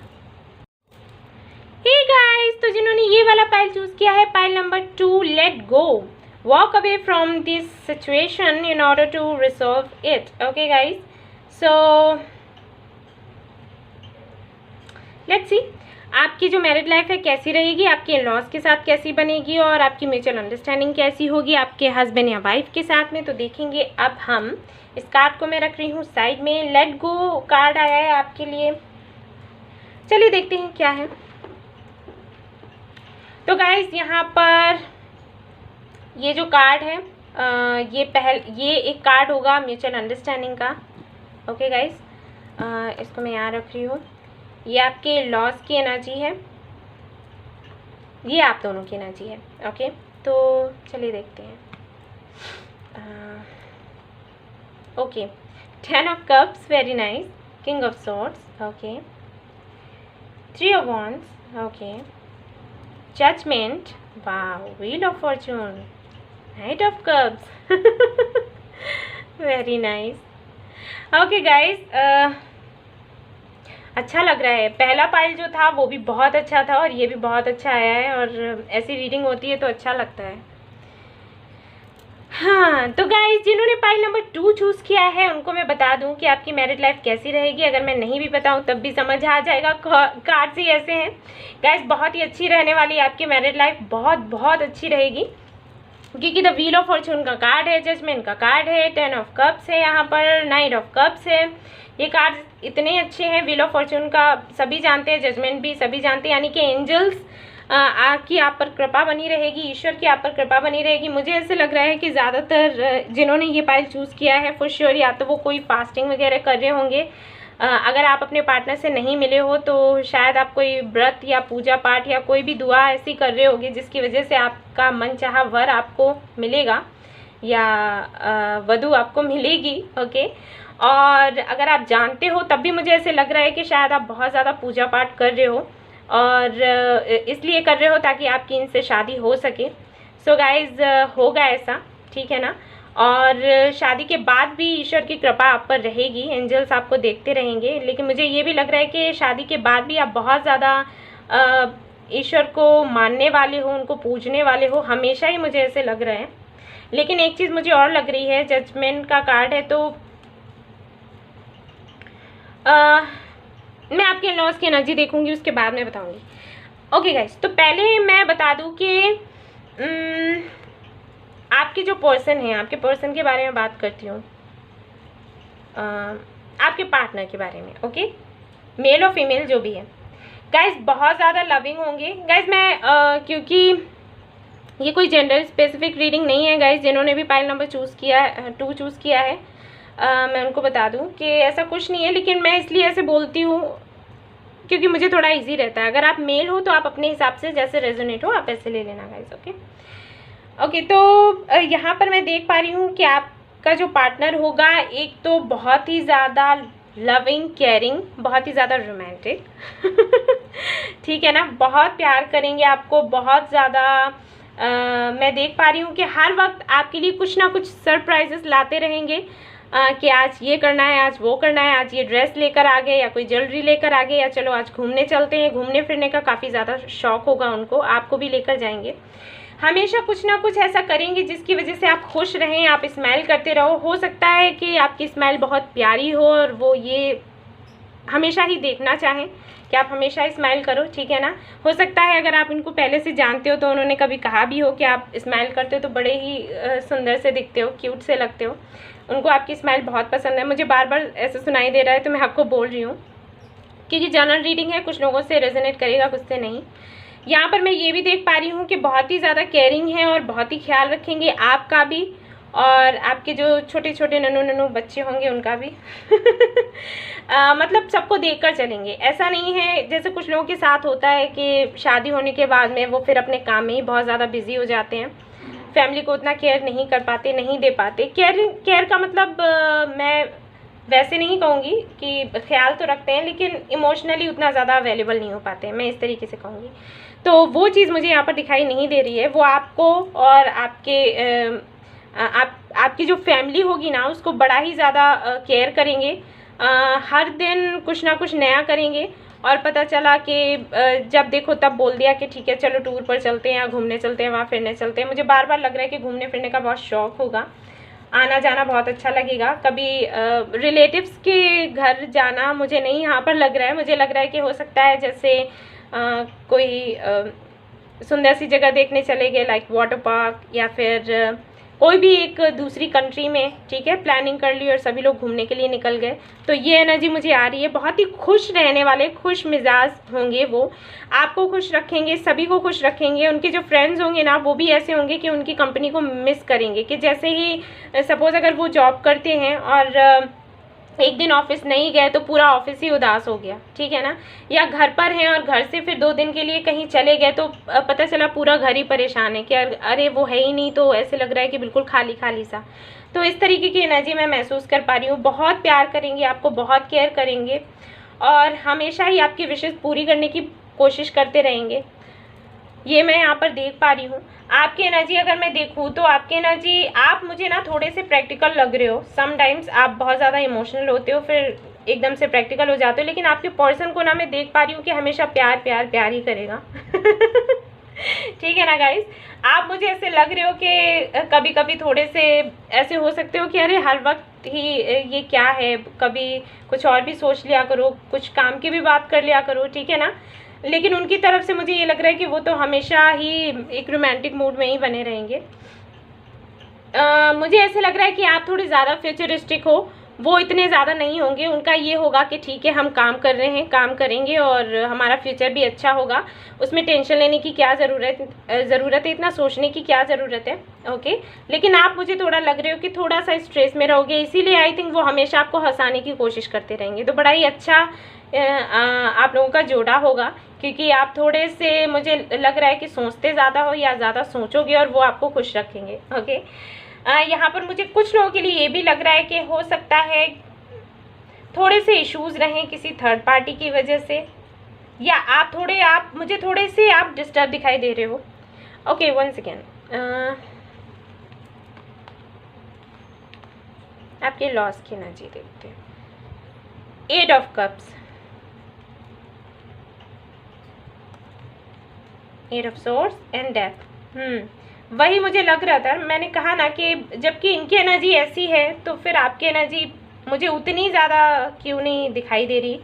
Hey guys, तो जिन्होंने ये वाला पाइल चूज किया है, pile number 2, let go, walk away from this situation in order to resolve it. Okay guys, so let's see आपकी जो मैरिड लाइफ है कैसी रहेगी, आपके इन-लॉज के साथ कैसी बनेगी, और आपकी म्यूचुअल अंडरस्टैंडिंग कैसी होगी आपके हस्बैंड या वाइफ के साथ में। तो देखेंगे अब हम। इस कार्ड को मैं रख रही हूँ साइड में। लेट गो कार्ड आया है आपके लिए, चलिए देखते हैं क्या है। तो गाइज यहाँ पर ये जो कार्ड है, ये एक कार्ड होगा म्यूचुअल अंडरस्टैंडिंग का। ओके गाइज, इसको मैं यहाँ रख रही हूँ। ये आपके लॉस की एनर्जी है, ये आप दोनों की एनर्जी है। ओके, तो चलिए देखते हैं। Okay, 10 of cups, very nice. King of swords, okay. 3 of wands, okay. Judgement, wow. Wheel of fortune, knight of cups, very nice. Okay guys, अच्छा लग रहा है। पहला पाइल जो था वो भी बहुत अच्छा था और ये भी बहुत अच्छा आया है, और ऐसी रीडिंग होती है तो अच्छा लगता है। हाँ, तो गाइस जिन्होंने पाइल नंबर 2 चूज़ किया है उनको मैं बता दूं कि आपकी मैरिड लाइफ कैसी रहेगी। अगर मैं नहीं भी बताऊं तब भी समझ आ जाएगा, कार्ड्स ही ऐसे हैं गाइस। बहुत ही अच्छी रहने वाली है आपकी मैरिड लाइफ, बहुत बहुत अच्छी रहेगी, क्योंकि द व्हील ऑफ फॉर्चून का कार्ड है, जजमेंट का कार्ड है, 10 ऑफ कप्स है, यहाँ पर 9 ऑफ कप्स है। ये कार्ड इतने अच्छे हैं। व्हील ऑफ फॉर्चून का सभी जानते हैं, जजमेंट भी सभी जानते हैं, यानी कि एंजल्स की आप पर कृपा बनी रहेगी, ईश्वर की आप पर कृपा बनी रहेगी। मुझे ऐसे लग रहा है कि ज़्यादातर जिन्होंने ये पाइल चूज़ किया है फॉर श्योर या तो वो कोई फास्टिंग वगैरह कर रहे होंगे। अगर आप अपने पार्टनर से नहीं मिले हो तो शायद आप कोई व्रत या पूजा पाठ या कोई भी दुआ ऐसी कर रहे होगे जिसकी वजह से आपका मनचाहा वर आपको मिलेगा या वधू आपको मिलेगी। ओके, और अगर आप जानते हो तब भी मुझे ऐसे लग रहा है कि शायद आप बहुत ज़्यादा पूजा पाठ कर रहे हो और इसलिए कर रहे हो ताकि आपकी इनसे शादी हो सके। सो गाइज होगा ऐसा, ठीक है ना। और शादी के बाद भी ईश्वर की कृपा आप पर रहेगी, एंजल्स आपको देखते रहेंगे। लेकिन मुझे ये भी लग रहा है कि शादी के बाद भी आप बहुत ज़्यादा ईश्वर को मानने वाले हो, उनको पूजने वाले हो, हमेशा ही मुझे ऐसे लग रहा है। लेकिन एक चीज़ मुझे और लग रही है, जजमेंट का कार्ड है तो मैं आपके लॉस की एनर्जी देखूंगी, उसके बाद मैं बताऊंगी। ओके गाइस, तो पहले मैं बता दूं कि आपके जो पर्सन हैं, आपके पर्सन के बारे में बात करती हूँ, आपके पार्टनर के बारे में। ओके, मेल और फीमेल जो भी है गाइस, बहुत ज़्यादा लविंग होंगे गाइस। मैं क्योंकि ये कोई जेंडर स्पेसिफिक रीडिंग नहीं है गाइस, जिन्होंने भी पाइल नंबर 2 चूज़ किया है मैं उनको बता दूं कि ऐसा कुछ नहीं है। लेकिन मैं इसलिए ऐसे बोलती हूँ क्योंकि मुझे थोड़ा इजी रहता है। अगर आप मेल हो तो आप अपने हिसाब से जैसे रेजोनेट हो आप ऐसे ले लेना गाइस। ओके, तो यहाँ पर मैं देख पा रही हूँ कि आपका जो पार्टनर होगा एक तो बहुत ही ज़्यादा लविंग, केयरिंग, बहुत ही ज़्यादा रोमांटिक ठीक है ना, बहुत प्यार करेंगे आपको, बहुत ज़्यादा मैं देख पा रही हूँ कि हर वक्त आपके लिए कुछ ना कुछ सरप्राइजेस लाते रहेंगे कि आज ये करना है, आज वो करना है, आज ये ड्रेस लेकर आ गए या कोई ज्वेलरी लेकर आ गए, या चलो आज घूमने चलते हैं। घूमने फिरने का काफ़ी ज़्यादा शौक होगा उनको, आपको भी लेकर जाएंगे। हमेशा कुछ ना कुछ ऐसा करेंगे जिसकी वजह से आप खुश रहें, आप स्माइल करते रहो। हो सकता है कि आपकी स्माइल बहुत प्यारी हो और वो ये हमेशा ही देखना चाहें कि आप हमेशा स्माइल करो, ठीक है ना। हो सकता है अगर आप इनको पहले से जानते हो तो उन्होंने कभी कहा भी हो कि आप स्माइल करते हो तो बड़े ही सुंदर से दिखते हो, क्यूट से लगते हो। उनको आपकी स्माइल बहुत पसंद है। मुझे बार बार ऐसे सुनाई दे रहा है तो मैं आपको बोल रही हूँ क्योंकि जनरल रीडिंग है, कुछ लोगों से रेजोनेट करेगा, कुछ से नहीं। यहाँ पर मैं ये भी देख पा रही हूँ कि बहुत ही ज़्यादा केयरिंग है और बहुत ही ख्याल रखेंगे आपका भी और आपके जो छोटे छोटे नन्हू बच्चे होंगे उनका भी मतलब सबको देखकर चलेंगे। ऐसा नहीं है जैसे कुछ लोगों के साथ होता है कि शादी होने के बाद में वो फिर अपने काम में ही बहुत ज़्यादा बिजी हो जाते हैं, फैमिली को उतना केयर नहीं कर पाते, नहीं दे पाते। केयर का मतलब मैं वैसे नहीं कहूँगी कि ख्याल तो रखते हैं लेकिन इमोशनली उतना ज़्यादा अवेलेबल नहीं हो पाते हैं, मैं इस तरीके से कहूँगी। तो वो चीज़ मुझे यहाँ पर दिखाई नहीं दे रही है। वो आपको और आपके आपकी जो फैमिली होगी ना उसको बड़ा ही ज़्यादा केयर करेंगे, हर दिन कुछ ना कुछ नया करेंगे। और पता चला कि जब देखो तब बोल दिया कि ठीक है चलो टूर पर चलते हैं या घूमने चलते हैं, वहाँ फिरने चलते हैं। मुझे बार बार लग रहा है कि घूमने फिरने का बहुत शौक़ होगा, आना जाना बहुत अच्छा लगेगा। कभी रिलेटिव्स के घर जाना मुझे नहीं यहाँ पर लग रहा है, मुझे लग रहा है कि हो सकता है जैसे कोई सुंदर सी जगह देखने चले गए, लाइक वाटर पार्क या फिर कोई भी एक दूसरी कंट्री में, ठीक है, प्लानिंग कर ली और सभी लोग घूमने के लिए निकल गए। तो ये एनर्जी मुझे आ रही है। बहुत ही खुश रहने वाले, खुश मिजाज होंगे वो, आपको खुश रखेंगे, सभी को खुश रखेंगे। उनके जो फ्रेंड्स होंगे ना वो भी ऐसे होंगे कि उनकी कंपनी को मिस करेंगे, कि जैसे ही सपोज़ अगर वो जॉब करते हैं और एक दिन ऑफिस नहीं गए तो पूरा ऑफिस ही उदास हो गया, ठीक है ना। या घर पर हैं और घर से फिर 2 दिन के लिए कहीं चले गए तो पता चला पूरा घर ही परेशान है कि अरे वो है ही नहीं, तो ऐसे लग रहा है कि बिल्कुल खाली खाली सा। तो इस तरीके की एनर्जी मैं महसूस कर पा रही हूँ। बहुत प्यार करेंगे आपको, बहुत केयर करेंगे और हमेशा ही आपकी विशेष पूरी करने की कोशिश करते रहेंगे, ये मैं यहाँ पर देख पा रही हूँ। आपकी एनर्जी अगर मैं देखूँ तो आपकी एनर्जी, आप मुझे ना थोड़े से प्रैक्टिकल लग रहे हो। समटाइम्स आप बहुत ज़्यादा इमोशनल होते हो फिर एकदम से प्रैक्टिकल हो जाते हो, लेकिन आपके पर्सन को ना मैं देख पा रही हूँ कि हमेशा प्यार प्यार प्यार ही करेगा ठीक है ना गाइस। आप मुझे ऐसे लग रहे हो कि कभी कभी थोड़े से ऐसे हो सकते हो कि अरे हर वक्त ही ये क्या है, कभी कुछ और भी सोच लिया करो, कुछ काम की भी बात कर लिया करो, ठीक है ना। लेकिन उनकी तरफ से मुझे ये लग रहा है कि वो तो हमेशा ही एक रोमांटिक मूड में ही बने रहेंगे। मुझे ऐसे लग रहा है कि आप थोड़ी ज़्यादा फ्यूचरिस्टिक हो, वो इतने ज़्यादा नहीं होंगे। उनका ये होगा कि ठीक है हम काम कर रहे हैं, काम करेंगे और हमारा फ्यूचर भी अच्छा होगा, उसमें टेंशन लेने की क्या ज़रूरत है, इतना सोचने की क्या ज़रूरत है। ओके, लेकिन आप मुझे थोड़ा लग रहे हो कि थोड़ा सा स्ट्रेस में रहोगे, इसीलिए आई थिंक वो हमेशा आपको हंसाने की कोशिश करते रहेंगे। तो बड़ा ही अच्छा आप लोगों का जोड़ा होगा, क्योंकि आप थोड़े से मुझे लग रहा है कि सोचते ज़्यादा हो या ज़्यादा सोचोगे और वो आपको खुश रखेंगे। ओके, यहाँ पर मुझे कुछ लोगों के लिए ये भी लग रहा है कि हो सकता है थोड़े से इश्यूज़ रहें किसी थर्ड पार्टी की वजह से, या आप मुझे थोड़े से आप डिस्टर्ब दिखाई दे रहे हो। ओके, वंस अगेन आपके लॉस की एनर्जी देखते हैं। 8 of cups, 8 of swords and death. वही मुझे लग रहा था, मैंने कहा ना कि जबकि इनकी एनर्जी ऐसी है तो फिर आपकी एनर्जी मुझे उतनी ज़्यादा क्यों नहीं दिखाई दे रही।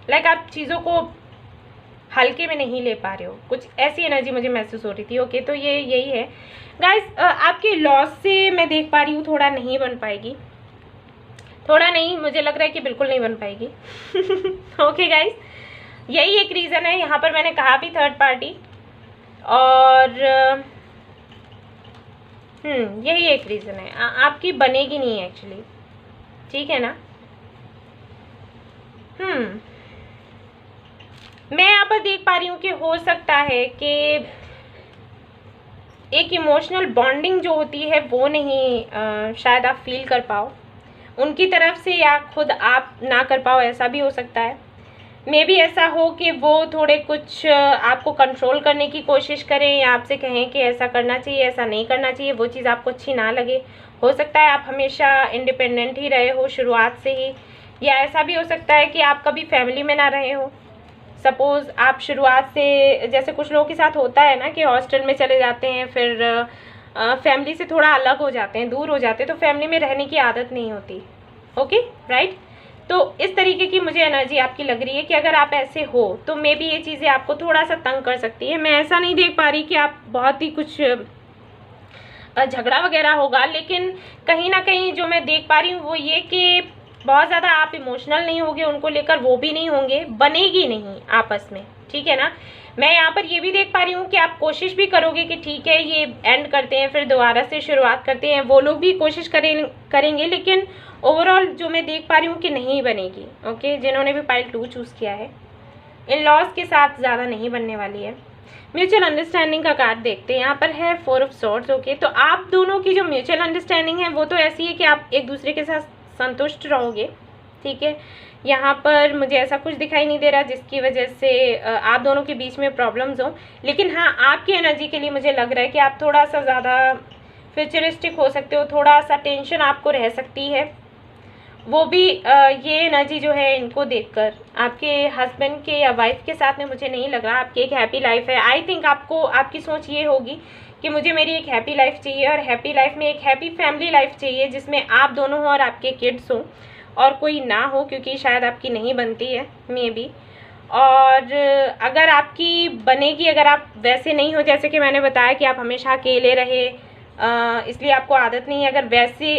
लाइक आप चीज़ों को हल्के में नहीं ले पा रहे हो, कुछ ऐसी एनर्जी मुझे महसूस हो रही थी। ओके, तो ये यही है गाइस। आपके लॉस से मैं देख पा रही हूँ थोड़ा नहीं बन पाएगी, थोड़ा नहीं, मुझे लग रहा है कि बिल्कुल नहीं बन पाएगी। ओके गाइस, यही एक रीज़न है। यहाँ पर मैंने कहा भी थर्ड पार्टी, और यही एक रीज़न है। आपकी बनेगी नहीं एक्चुअली, ठीक है ना। मैं यहाँ पर देख पा रही हूँ कि हो सकता है कि एक इमोशनल बॉन्डिंग जो होती है वो नहीं शायद आप फील कर पाओ उनकी तरफ से, या खुद आप ना कर पाओ, ऐसा भी हो सकता है। मे भी ऐसा हो कि वो थोड़े कुछ आपको कंट्रोल करने की कोशिश करें, या आपसे कहें कि ऐसा करना चाहिए, ऐसा नहीं करना चाहिए, वो चीज़ आपको अच्छी ना लगे। हो सकता है आप हमेशा इंडिपेंडेंट ही रहे हो शुरुआत से ही, या ऐसा भी हो सकता है कि आप कभी फैमिली में ना रहे हो। सपोज़ आप शुरुआत से, जैसे कुछ लोगों के साथ होता है ना कि हॉस्टल में चले जाते हैं, फिर फैमिली से थोड़ा अलग हो जाते हैं, दूर हो जाते हैं, तो फैमिली में रहने की आदत नहीं होती। Okay, right. तो इस तरीके की मुझे एनर्जी आपकी लग रही है कि अगर आप ऐसे हो तो मे बी ये चीज़ें आपको थोड़ा सा तंग कर सकती है। मैं ऐसा नहीं देख पा रही कि आप बहुत ही कुछ झगड़ा वगैरह होगा, लेकिन कहीं ना कहीं जो मैं देख पा रही हूँ वो ये कि बहुत ज़्यादा आप इमोशनल नहीं होगे उनको लेकर, वो भी नहीं होंगे, बनेगी नहीं आपस में, ठीक है ना। मैं यहाँ पर ये भी देख पा रही हूँ कि आप कोशिश भी करोगे कि ठीक है ये एंड करते हैं फिर दोबारा से शुरुआत करते हैं, वो लोग भी कोशिश करेंगे, लेकिन ओवरऑल जो मैं देख पा रही हूँ कि नहीं बनेगी। ओके, जिन्होंने भी पाइल 2 चूज़ किया है, इन लॉस के साथ ज़्यादा नहीं बनने वाली है। म्यूचुअल अंडरस्टैंडिंग का कार्ड देखते हैं, यहाँ पर है 4 ऑफ सॉर्ड्स। ओके, तो आप दोनों की जो म्यूचुअल अंडरस्टैंडिंग है वो तो ऐसी है कि आप एक दूसरे के साथ संतुष्ट रहोगे, ठीक है। यहाँ पर मुझे ऐसा कुछ दिखाई नहीं दे रहा जिसकी वजह से आप दोनों के बीच में प्रॉब्लम्स हो, लेकिन हाँ आपकी एनर्जी के लिए मुझे लग रहा है कि आप थोड़ा सा ज़्यादा फ्यूचरिस्टिक हो सकते हो, थोड़ा सा टेंशन आपको रह सकती है। वो भी ये एनर्जी जो है इनको देखकर आपके हस्बैंड के या वाइफ के साथ में मुझे नहीं लग रहा आपकी एक हैप्पी लाइफ है। आई थिंक आपको, आपकी सोच ये होगी कि मुझे मेरी एक हैप्पी लाइफ चाहिए, और हैप्पी लाइफ में एक हैप्पी फैमिली लाइफ चाहिए जिसमें आप दोनों हो और आपके किड्स हो, और कोई ना हो, क्योंकि शायद आपकी नहीं बनती है मे बी। और अगर आपकी बनेगी, अगर आप वैसे नहीं हो जैसे कि मैंने बताया कि आप हमेशा अकेले रहे इसलिए आपको आदत नहीं है, अगर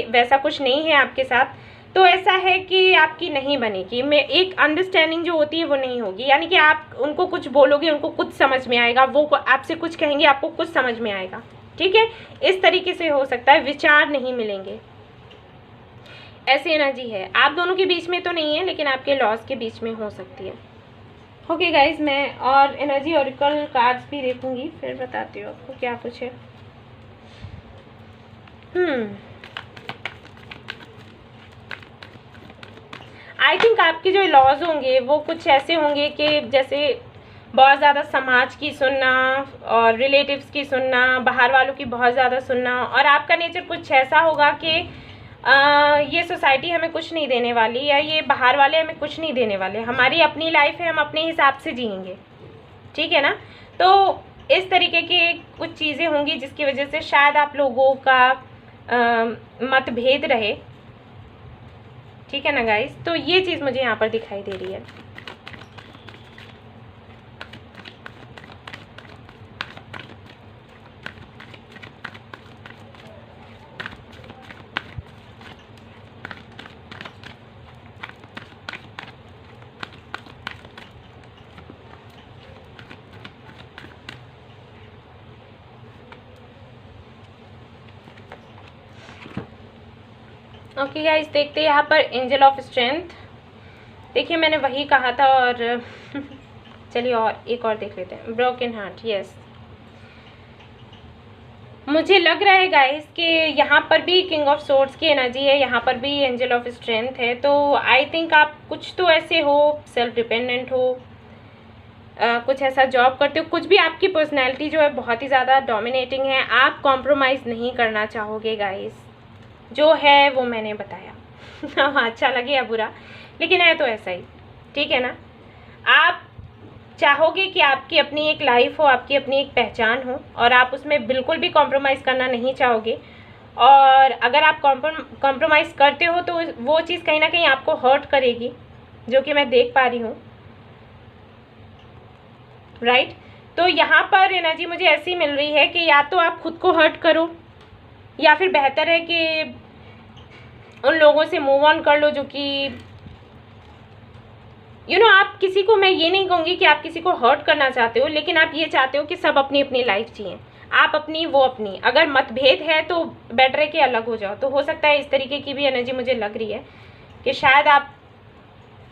वैसा कुछ नहीं है आपके साथ, तो ऐसा है कि आपकी नहीं बनेगी। मैं एक अंडरस्टैंडिंग जो होती है वो नहीं होगी, यानी कि आप उनको कुछ बोलोगे उनको कुछ समझ में आएगा, वो आपसे कुछ कहेंगे आपको कुछ समझ में आएगा, ठीक है। इस तरीके से हो सकता है, विचार नहीं मिलेंगे, ऐसी एनर्जी है। आप दोनों के बीच में तो नहीं है, लेकिन आपके लॉस के बीच में हो सकती है। ओके गाइज, मैं और एनर्जी ऑरिकल कार्ड्स भी देखूंगी, फिर बताती हूँ आपको क्या कुछ है। आई थिंक आपके जो लॉज होंगे वो कुछ ऐसे होंगे कि जैसे बहुत ज़्यादा समाज की सुनना और रिलेटिव्स की सुनना, बाहर वालों की बहुत ज़्यादा सुनना, और आपका नेचर कुछ ऐसा होगा कि ये सोसाइटी हमें कुछ नहीं देने वाली, या ये बाहर वाले हमें कुछ नहीं देने वाले, हमारी अपनी लाइफ है, हम अपने हिसाब से जिएंगे, ठीक है ना। तो इस तरीके की कुछ चीज़ें होंगी जिसकी वजह से शायद आप लोगों का मतभेद रहे, ठीक है ना गाइस। तो ये चीज़ मुझे यहाँ पर दिखाई दे रही है। ओके गाइस, देखते हैं यहाँ पर एंजल ऑफ स्ट्रेंथ। देखिए मैंने वही कहा था, और चलिए और एक और देख लेते हैं। Broken heart, yes. मुझे लग रहा है गाइस कि यहाँ पर भी किंग ऑफ सोर्ड्स की एनर्जी है, यहाँ पर भी एंजल ऑफ स्ट्रेंथ है। तो आई थिंक आप कुछ तो ऐसे हो, सेल्फ डिपेंडेंट हो, कुछ ऐसा जॉब करते हो, कुछ भी आपकी पर्सनैलिटी जो है बहुत ही ज़्यादा डोमिनेटिंग है। आप कॉम्प्रोमाइज़ नहीं करना चाहोगे गाइस, जो है वो मैंने बताया। हाँ, अच्छा लगे या बुरा, लेकिन है तो ऐसा ही, ठीक है ना। आप चाहोगे कि आपकी अपनी एक लाइफ हो, आपकी अपनी एक पहचान हो, और आप उसमें बिल्कुल भी कॉम्प्रोमाइज़ करना नहीं चाहोगे। और अगर आप कॉम्प्रोमाइज़ करते हो तो वो चीज़ कहीं ना कहीं आपको हर्ट करेगी, जो कि मैं देख पा रही हूँ, राइट। तो यहाँ पर एनर्जी मुझे ऐसी मिल रही है कि या तो आप खुद को हर्ट करो, या फिर बेहतर है कि उन लोगों से मूव ऑन कर लो जो कि आप किसी को, मैं ये नहीं कहूँगी कि आप किसी को हर्ट करना चाहते हो, लेकिन आप ये चाहते हो कि सब अपनी अपनी लाइफ जिएं, आप अपनी वो अपनी। अगर मतभेद है तो बेटर है कि अलग हो जाओ। तो हो सकता है इस तरीके की भी एनर्जी मुझे लग रही है कि शायद आप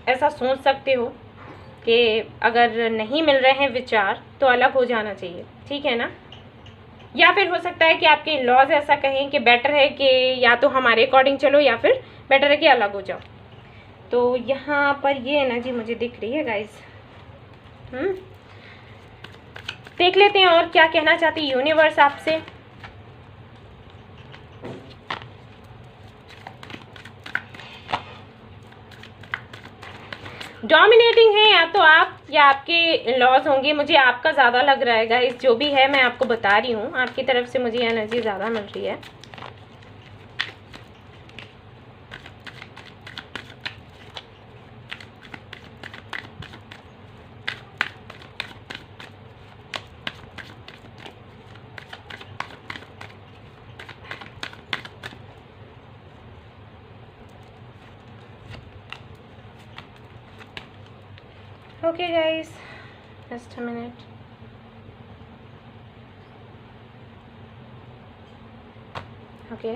ऐसा सोच सकते हो कि अगर नहीं मिल रहे हैं विचार तो अलग हो जाना चाहिए, ठीक है ना। या फिर हो सकता है कि आपके लॉज ऐसा कहें कि बेटर है कि या तो हमारे अकॉर्डिंग चलो, या फिर बेटर है कि अलग हो जाओ। तो यहाँ पर ये एनर्जी मुझे दिख रही है गाइस। देख लेते हैं और क्या कहना चाहती यूनिवर्स आपसे। डोमिनेटिंग है या तो आप या आपके लॉज होंगे। मुझे आपका ज़्यादा लग रहा है गाइस, जो भी है मैं आपको बता रही हूँ, आपकी तरफ से मुझे एनर्जी ज़्यादा मिल रही है। Okay guys, just a minute. Okay.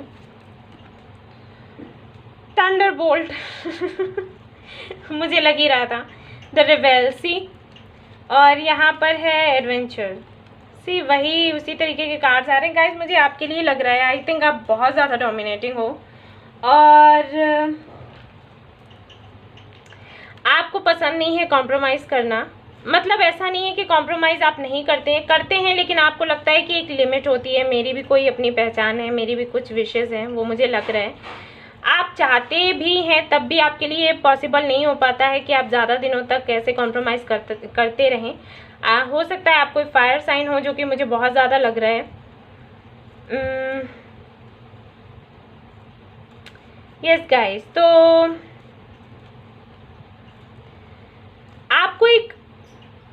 Thunderbolt मुझे लग ही रहा था। द रिबेल, सी, और यहाँ पर है एडवेंचर, सी, वही उसी तरीके के कार्ड्स आ रहे हैं गाइस। मुझे आपके लिए लग रहा है, आई थिंक आप बहुत ज़्यादा डोमिनेटिंग हो, और आपको पसंद नहीं है कॉम्प्रोमाइज़ करना। मतलब ऐसा नहीं है कि कॉम्प्रोमाइज़ आप नहीं करते हैं, लेकिन आपको लगता है कि एक लिमिट होती है। मेरी भी कोई अपनी पहचान है, मेरी भी कुछ विशेज़ हैं, वो मुझे लग रहा है। आप चाहते भी हैं तब भी आपके लिए पॉसिबल नहीं हो पाता है कि आप ज़्यादा दिनों तक कैसे कॉम्प्रोमाइज़ करते रहें। हो सकता है आप कोई फायर साइन हो, जो कि मुझे बहुत ज़्यादा लग रहा है। यस गाइस, तो आपको एक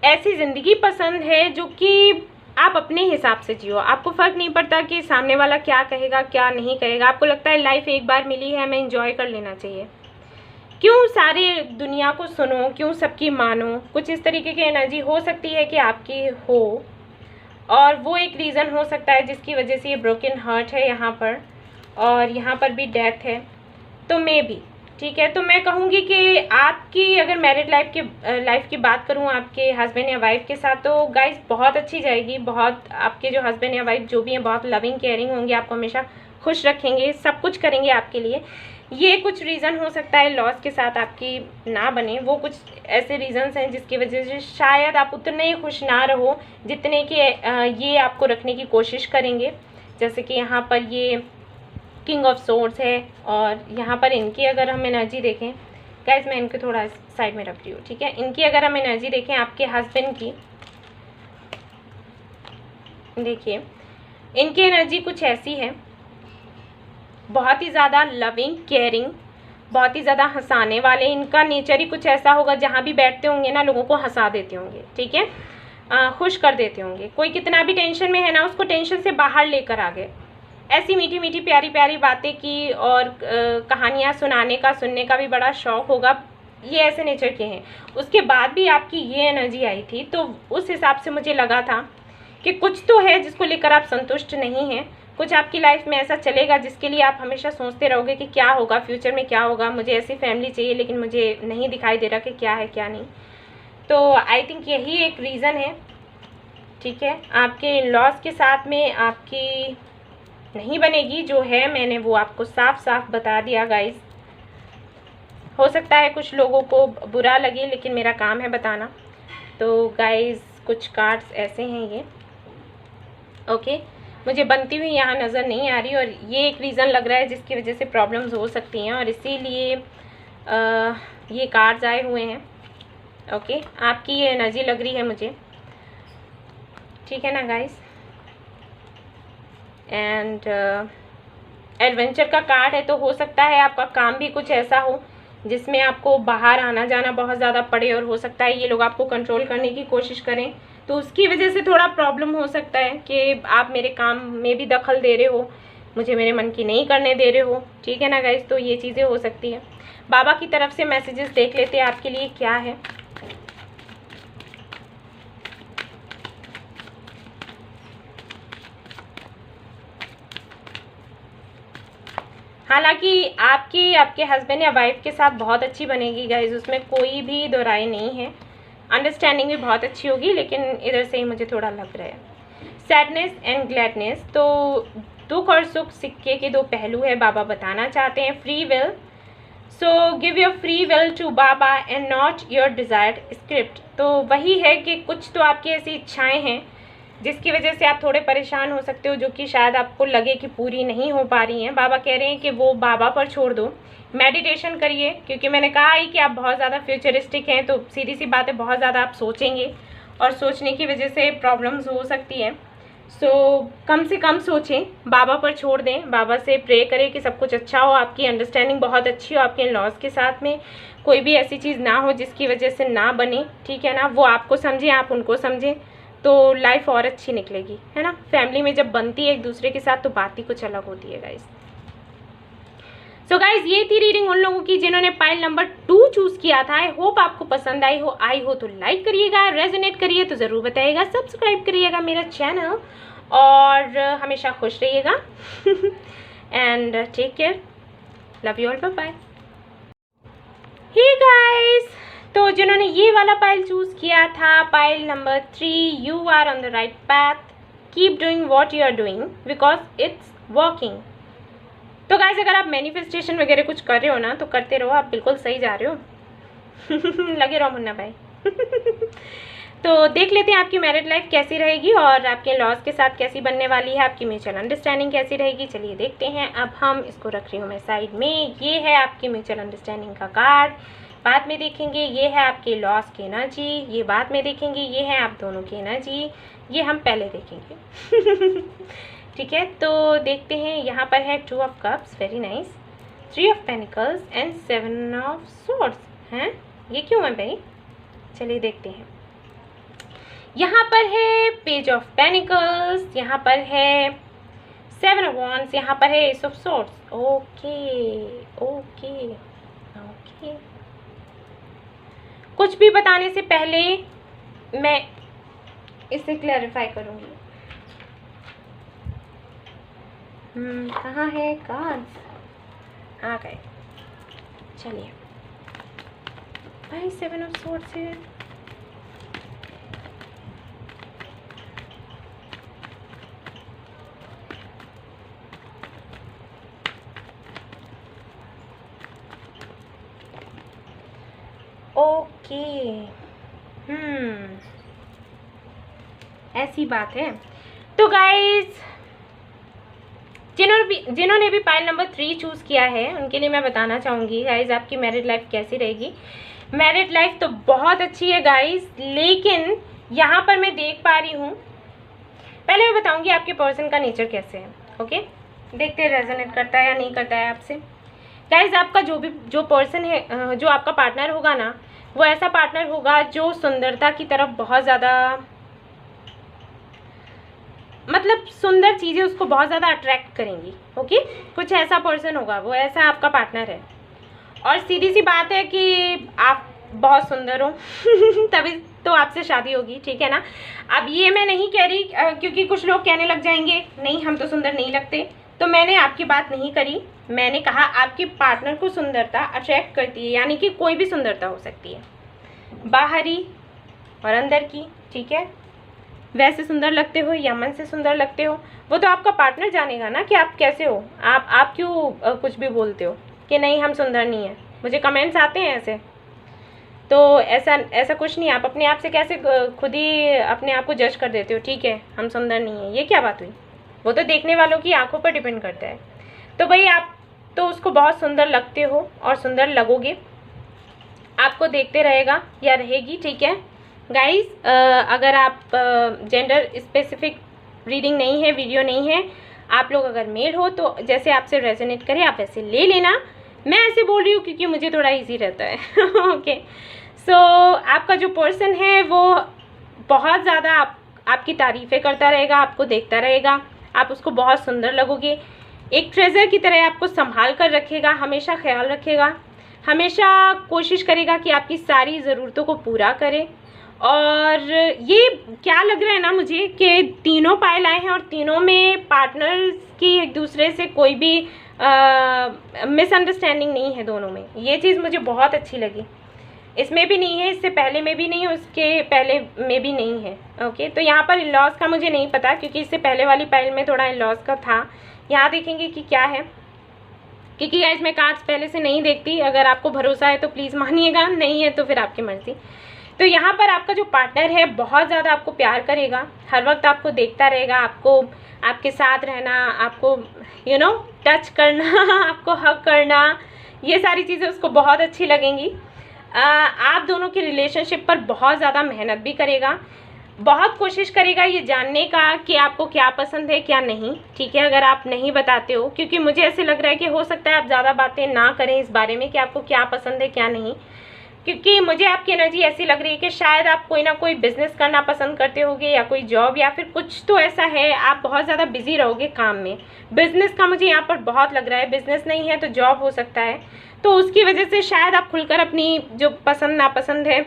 ऐसी ज़िंदगी पसंद है जो कि आप अपने हिसाब से जियो। आपको फ़र्क नहीं पड़ता कि सामने वाला क्या कहेगा क्या नहीं कहेगा। आपको लगता है लाइफ एक बार मिली है, हमें एंजॉय कर लेना चाहिए। क्यों सारे दुनिया को सुनो, क्यों सबकी मानो। कुछ इस तरीके की एनर्जी हो सकती है कि आपकी हो, और वो एक रीज़न हो सकता है जिसकी वजह से ये ब्रोकन हार्ट है यहाँ पर, और यहाँ पर भी डेथ है। तो मे बी, ठीक है। तो मैं कहूँगी कि आपकी अगर मैरिड लाइफ की बात करूँ आपके हस्बैंड या वाइफ के साथ, तो गाइस बहुत अच्छी जाएगी। बहुत, आपके जो हस्बैंड या वाइफ जो भी हैं बहुत लविंग केयरिंग होंगे, आपको हमेशा खुश रखेंगे, सब कुछ करेंगे आपके लिए। ये कुछ रीज़न हो सकता है लॉस के साथ आपकी ना बने, वो कुछ ऐसे रीज़न्स हैं जिसकी वजह से शायद आप उतने ही खुश ना रहो जितने कि ये आपको रखने की कोशिश करेंगे। जैसे कि यहाँ पर ये किंग ऑफ सोर्ड्स है, और यहाँ पर इनकी अगर हम एनर्जी देखें गाइस, मैं इनको थोड़ा साइड में रख रही हूँ, ठीक है। इनकी अगर हम एनर्जी देखें आपके हस्बैंड की, देखिए इनकी एनर्जी कुछ ऐसी है, बहुत ही ज़्यादा लविंग, केयरिंग, बहुत ही ज़्यादा हंसाने वाले। इनका नेचर ही कुछ ऐसा होगा, जहाँ भी बैठते होंगे ना लोगों को हंसा देते होंगे, ठीक है, खुश कर देते होंगे। कोई कितना भी टेंशन में है ना, उसको टेंशन से बाहर लेकर आ गए। ऐसी मीठी मीठी प्यारी प्यारी बातें की और कहानियाँ सुनाने का, सुनने का भी बड़ा शौक होगा। ये ऐसे नेचर के हैं। उसके बाद भी आपकी ये एनर्जी आई थी, तो उस हिसाब से मुझे लगा था कि कुछ तो है जिसको लेकर आप संतुष्ट नहीं हैं। कुछ आपकी लाइफ में ऐसा चलेगा जिसके लिए आप हमेशा सोचते रहोगे कि क्या होगा, फ्यूचर में क्या होगा, मुझे ऐसी फैमिली चाहिए, लेकिन मुझे नहीं दिखाई दे रहा कि क्या है क्या नहीं। तो आई थिंक यही एक रीज़न है, ठीक है। आपके लॉस के साथ में आपकी नहीं बनेगी, जो है मैंने वो आपको साफ साफ बता दिया गाइस। हो सकता है कुछ लोगों को बुरा लगे, लेकिन मेरा काम है बताना। तो गाइस कुछ कार्ड्स ऐसे हैं ये, ओके। मुझे बनती हुई यहाँ नज़र नहीं आ रही, और ये एक रीज़न लग रहा है जिसकी वजह से प्रॉब्लम्स हो सकती हैं, और इसीलिए ये कार्ड्स आए हुए हैं, ओके। आपकी ये एनर्जी लग रही है मुझे, ठीक है ना गाइस। एंड एडवेंचर का कार्ड है, तो हो सकता है आपका काम भी कुछ ऐसा हो जिसमें आपको बाहर आना जाना बहुत ज़्यादा पड़े, और हो सकता है ये लोग आपको कंट्रोल करने की कोशिश करें, तो उसकी वजह से थोड़ा प्रॉब्लम हो सकता है कि आप मेरे काम में भी दखल दे रहे हो, मुझे मेरे मन की नहीं करने दे रहे हो, ठीक है ना गाइस। तो ये चीज़ें हो सकती हैं। बाबा की तरफ से मैसेजेस देख लेते हैं आपके लिए क्या है। हालांकि आपके हस्बैंड या वाइफ के साथ बहुत अच्छी बनेगी गाइज, उसमें कोई भी दो राय नहीं है। अंडरस्टैंडिंग भी बहुत अच्छी होगी, लेकिन इधर से ही मुझे थोड़ा लग रहा है सैडनेस एंड ग्लैडनेस। तो दुख और सुख सिक्के के दो पहलू है, बाबा बताना चाहते हैं। Free will, so give your free will to Baba and not your desired script. तो वही है कि कुछ तो आपकी ऐसी इच्छाएं हैं जिसकी वजह से आप थोड़े परेशान हो सकते हो, जो कि शायद आपको लगे कि पूरी नहीं हो पा रही हैं। बाबा कह रहे हैं कि वो बाबा पर छोड़ दो, मेडिटेशन करिए, क्योंकि मैंने कहा ही कि आप बहुत ज़्यादा फ्यूचरिस्टिक हैं, तो सीधी सी बात है, बहुत ज़्यादा आप सोचेंगे और सोचने की वजह से प्रॉब्लम्स हो सकती है। सो कम से कम सोचें, बाबा पर छोड़ दें, बाबा से प्रे करें कि सब कुछ अच्छा हो, आपकी अंडरस्टैंडिंग बहुत अच्छी हो, आपके लॉस के साथ में कोई भी ऐसी चीज़ ना हो जिसकी वजह से ना बने, ठीक है ना। वो आपको समझें, आप उनको समझें, तो लाइफ और अच्छी निकलेगी, है ना। फैमिली में जब बनती है एक दूसरे के साथ, तो बात ही कुछ अलग होती है गाइज। सो गाइज ये थी रीडिंग उन लोगों की जिन्होंने पाइल नंबर 2 चूज किया था। आई होप आपको पसंद आई हो तो लाइक करिएगा, रेजोनेट करिए तो ज़रूर बताइएगा, सब्सक्राइब करिएगा मेरा चैनल, और हमेशा खुश रहिएगा। And take care, love you all, bye bye. Hey guys, तो जिन्होंने ये वाला पाइल चूज किया था, pile number 3, you are on the right path, keep doing what you are doing because it's working. तो गाइस अगर आप मैनिफेस्टेशन वगैरह कुछ कर रहे हो ना, तो करते रहो, आप बिल्कुल सही जा रहे हो। लगे रहो मुन्ना भाई। तो देख लेते हैं आपकी मैरिड लाइफ कैसी रहेगी और आपके लॉस के साथ कैसी बनने वाली है, आपकी म्यूचुअल अंडरस्टैंडिंग कैसी रहेगी। चलिए देखते हैं। अब हम इसको रख रही हूँ मैं साइड में। ये है आपकी म्यूचुअल अंडरस्टैंडिंग का कार्ड, बाद में देखेंगे। ये है आपके लॉस की एनर्जी, ये बाद में देखेंगे। ये है आप दोनों की एनर्जी, ये हम पहले देखेंगे। ठीक है, तो देखते हैं। यहाँ पर है 2 of cups, very nice, 3 of pentacles and 7 of swords. हैं ये क्यों है भाई? चलिए देखते हैं। यहाँ पर है पेज ऑफ पेनिकल्स, यहाँ पर है 7 ऑफ वॉन्ड्स, यहाँ पर है S of swords. Okay okay okay. कुछ भी बताने से पहले मैं इसे क्लैरिफाई करूँगी। कहाँ है कार्ड्स? आ गए। चलिए भाई, 7 ऑफ स्वॉर्ड्स है। ओके, ऐसी बात है। तो गाइज जिन्होंने भी पाइल नंबर 3 चूज़ किया है, उनके लिए मैं बताना चाहूँगी गाइज, आपकी मैरिड लाइफ कैसी रहेगी। मैरिड लाइफ तो बहुत अच्छी है गाइज, लेकिन यहाँ पर मैं देख पा रही हूँ पहले मैं बताऊंगी आपके पर्सन का नेचर कैसे है। ओके, देखते हैं रेजोनेट करता है या नहीं करता है आपसे। गाइज, आपका जो पर्सन है, जो आपका पार्टनर होगा ना, वो ऐसा पार्टनर होगा जो सुंदरता की तरफ बहुत ज़्यादा, मतलब सुंदर चीज़ें उसको बहुत ज़्यादा अट्रैक्ट करेंगी। ओके, कुछ ऐसा पर्सन होगा, वो ऐसा आपका पार्टनर है। और सीधी सी बात है कि आप बहुत सुंदर हो तभी तो आपसे शादी होगी, ठीक है ना। अब ये मैं नहीं कह रही, क्योंकि कुछ लोग कहने लग जाएंगे नहीं हम तो सुंदर नहीं लगते, तो मैंने आपकी बात नहीं करी। मैंने कहा आपके पार्टनर को सुंदरता अट्रैक्ट करती है, यानी कि कोई भी सुंदरता हो सकती है, बाहरी और अंदर की, ठीक है। वैसे सुंदर लगते हो या मन से सुंदर लगते हो, वो तो आपका पार्टनर जानेगा ना कि आप कैसे हो। आप क्यों कुछ भी बोलते हो कि नहीं हम सुंदर नहीं है। मुझे कमेंट्स आते हैं ऐसे, तो ऐसा कुछ नहीं। आप अपने आप से कैसे खुद ही अपने आप को जज कर देते हो, ठीक है हम सुंदर नहीं है, ये क्या बात हुई। वो तो देखने वालों की आंखों पर डिपेंड करता है। तो भाई आप तो उसको बहुत सुंदर लगते हो और सुंदर लगोगे, आपको देखते रहेगा या रहेगी, ठीक है। गाइस, अगर आप जेंडर स्पेसिफिक रीडिंग नहीं है, वीडियो नहीं है, आप लोग अगर मेल हो तो जैसे आपसे रेजोनेट करे आप वैसे ले लेना। मैं ऐसे बोल रही हूँ क्योंकि मुझे थोड़ा इजी रहता है ओके, सो आपका जो पर्सन है वो बहुत ज़्यादा आपकी तारीफ़ें करता रहेगा, आपको देखता रहेगा, आप उसको बहुत सुंदर लगोगे। एक ट्रेजर की तरह आपको संभाल कर रखेगा, हमेशा ख्याल रखेगा, हमेशा कोशिश करेगा कि आपकी सारी ज़रूरतों को पूरा करे। और ये क्या लग रहा है ना मुझे कि तीनों पायल आए हैं और तीनों में पार्टनर्स की एक दूसरे से कोई भी मिसअंडरस्टैंडिंग नहीं है दोनों में। ये चीज़ मुझे बहुत अच्छी लगी। इसमें भी नहीं है, इससे पहले में भी नहीं है, उसके पहले में भी नहीं है। ओके, तो यहाँ पर इन-लॉज का मुझे नहीं पता क्योंकि इससे पहले वाली पायल में थोड़ा इन-लॉज का था। यहाँ देखेंगे कि क्या है, क्योंकि गाइस मैं कार्ड्स पहले से नहीं देखती। अगर आपको भरोसा है तो प्लीज़ मानिएगा, नहीं है तो फिर आपकी मर्ज़ी। तो यहाँ पर आपका जो पार्टनर है बहुत ज़्यादा आपको प्यार करेगा, हर वक्त आपको देखता रहेगा, आपको आपके साथ रहना, आपको टच करना आपको हग करना, ये सारी चीज़ें उसको बहुत अच्छी लगेंगी। आप दोनों के रिलेशनशिप पर बहुत ज़्यादा मेहनत भी करेगा, बहुत कोशिश करेगा ये जानने का कि आपको क्या पसंद है क्या नहीं, ठीक है। अगर आप नहीं बताते हो, क्योंकि मुझे ऐसे लग रहा है कि हो सकता है आप ज़्यादा बातें ना करें इस बारे में कि आपको क्या पसंद है क्या नहीं, क्योंकि मुझे आपकी एनर्जी ऐसी लग रही है कि शायद आप कोई ना कोई बिज़नेस करना पसंद करते होगे या कोई जॉब, या फिर कुछ तो ऐसा है, आप बहुत ज़्यादा बिजी रहोगे काम में। बिज़नेस का मुझे यहाँ पर बहुत लग रहा है, बिज़नेस नहीं है तो जॉब हो सकता है, तो उसकी वजह से शायद आप खुलकर अपनी जो पसंद नापसंद है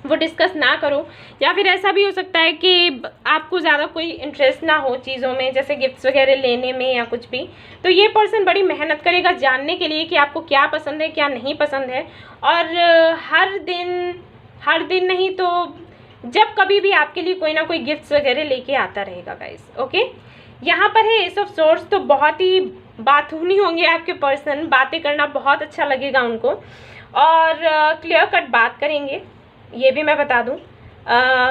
वो डिस्कस ना करो। या फिर ऐसा भी हो सकता है कि आपको ज़्यादा कोई इंटरेस्ट ना हो चीज़ों में, जैसे गिफ्ट्स वगैरह लेने में या कुछ भी। तो ये पर्सन बड़ी मेहनत करेगा जानने के लिए कि आपको क्या पसंद है क्या नहीं पसंद है। और हर दिन नहीं तो जब कभी भी आपके लिए कोई ना कोई गिफ्ट्स वगैरह लेके आता रहेगा गाइस। ओके, यहाँ पर है एस ऑफ सोर्ड्स, तो बहुत ही बातूनी होंगे आपके पर्सन, बातें करना बहुत अच्छा लगेगा उनको और क्लियर कट बात करेंगे, ये भी मैं बता दूं।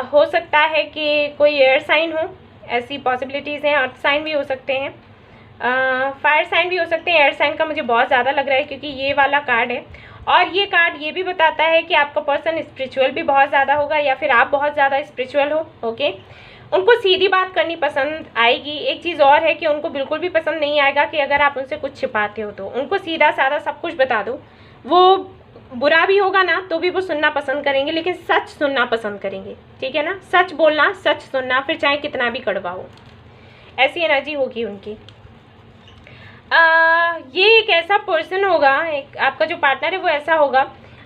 हो सकता है कि कोई एयर साइन हो, ऐसी पॉसिबिलिटीज़ हैं। अर्थ साइन भी हो सकते हैं, फायर साइन भी हो सकते हैं। एयर साइन का मुझे बहुत ज़्यादा लग रहा है क्योंकि ये वाला कार्ड है, और ये कार्ड ये भी बताता है कि आपका पर्सन स्पिरिचुअल भी बहुत ज़्यादा होगा या फिर आप बहुत ज़्यादा स्पिरिचुअल हो। ओके, उनको सीधी बात करनी पसंद आएगी। एक चीज़ और है कि उनको बिल्कुल भी पसंद नहीं आएगा कि अगर आप उनसे कुछ छिपाते हो, तो उनको सीधा साधा सब कुछ बता दो। वो बुरा भी होगा ना तो भी वो सुनना पसंद करेंगे, लेकिन सच सुनना पसंद करेंगे, ठीक है ना। सच बोलना, सच सुनना, फिर चाहे कितना भी कड़वा हो, ऐसी एनर्जी होगी उनकी। ये एक ऐसा पर्सन होगा, एक आपका जो पार्टनर है वो ऐसा होगा,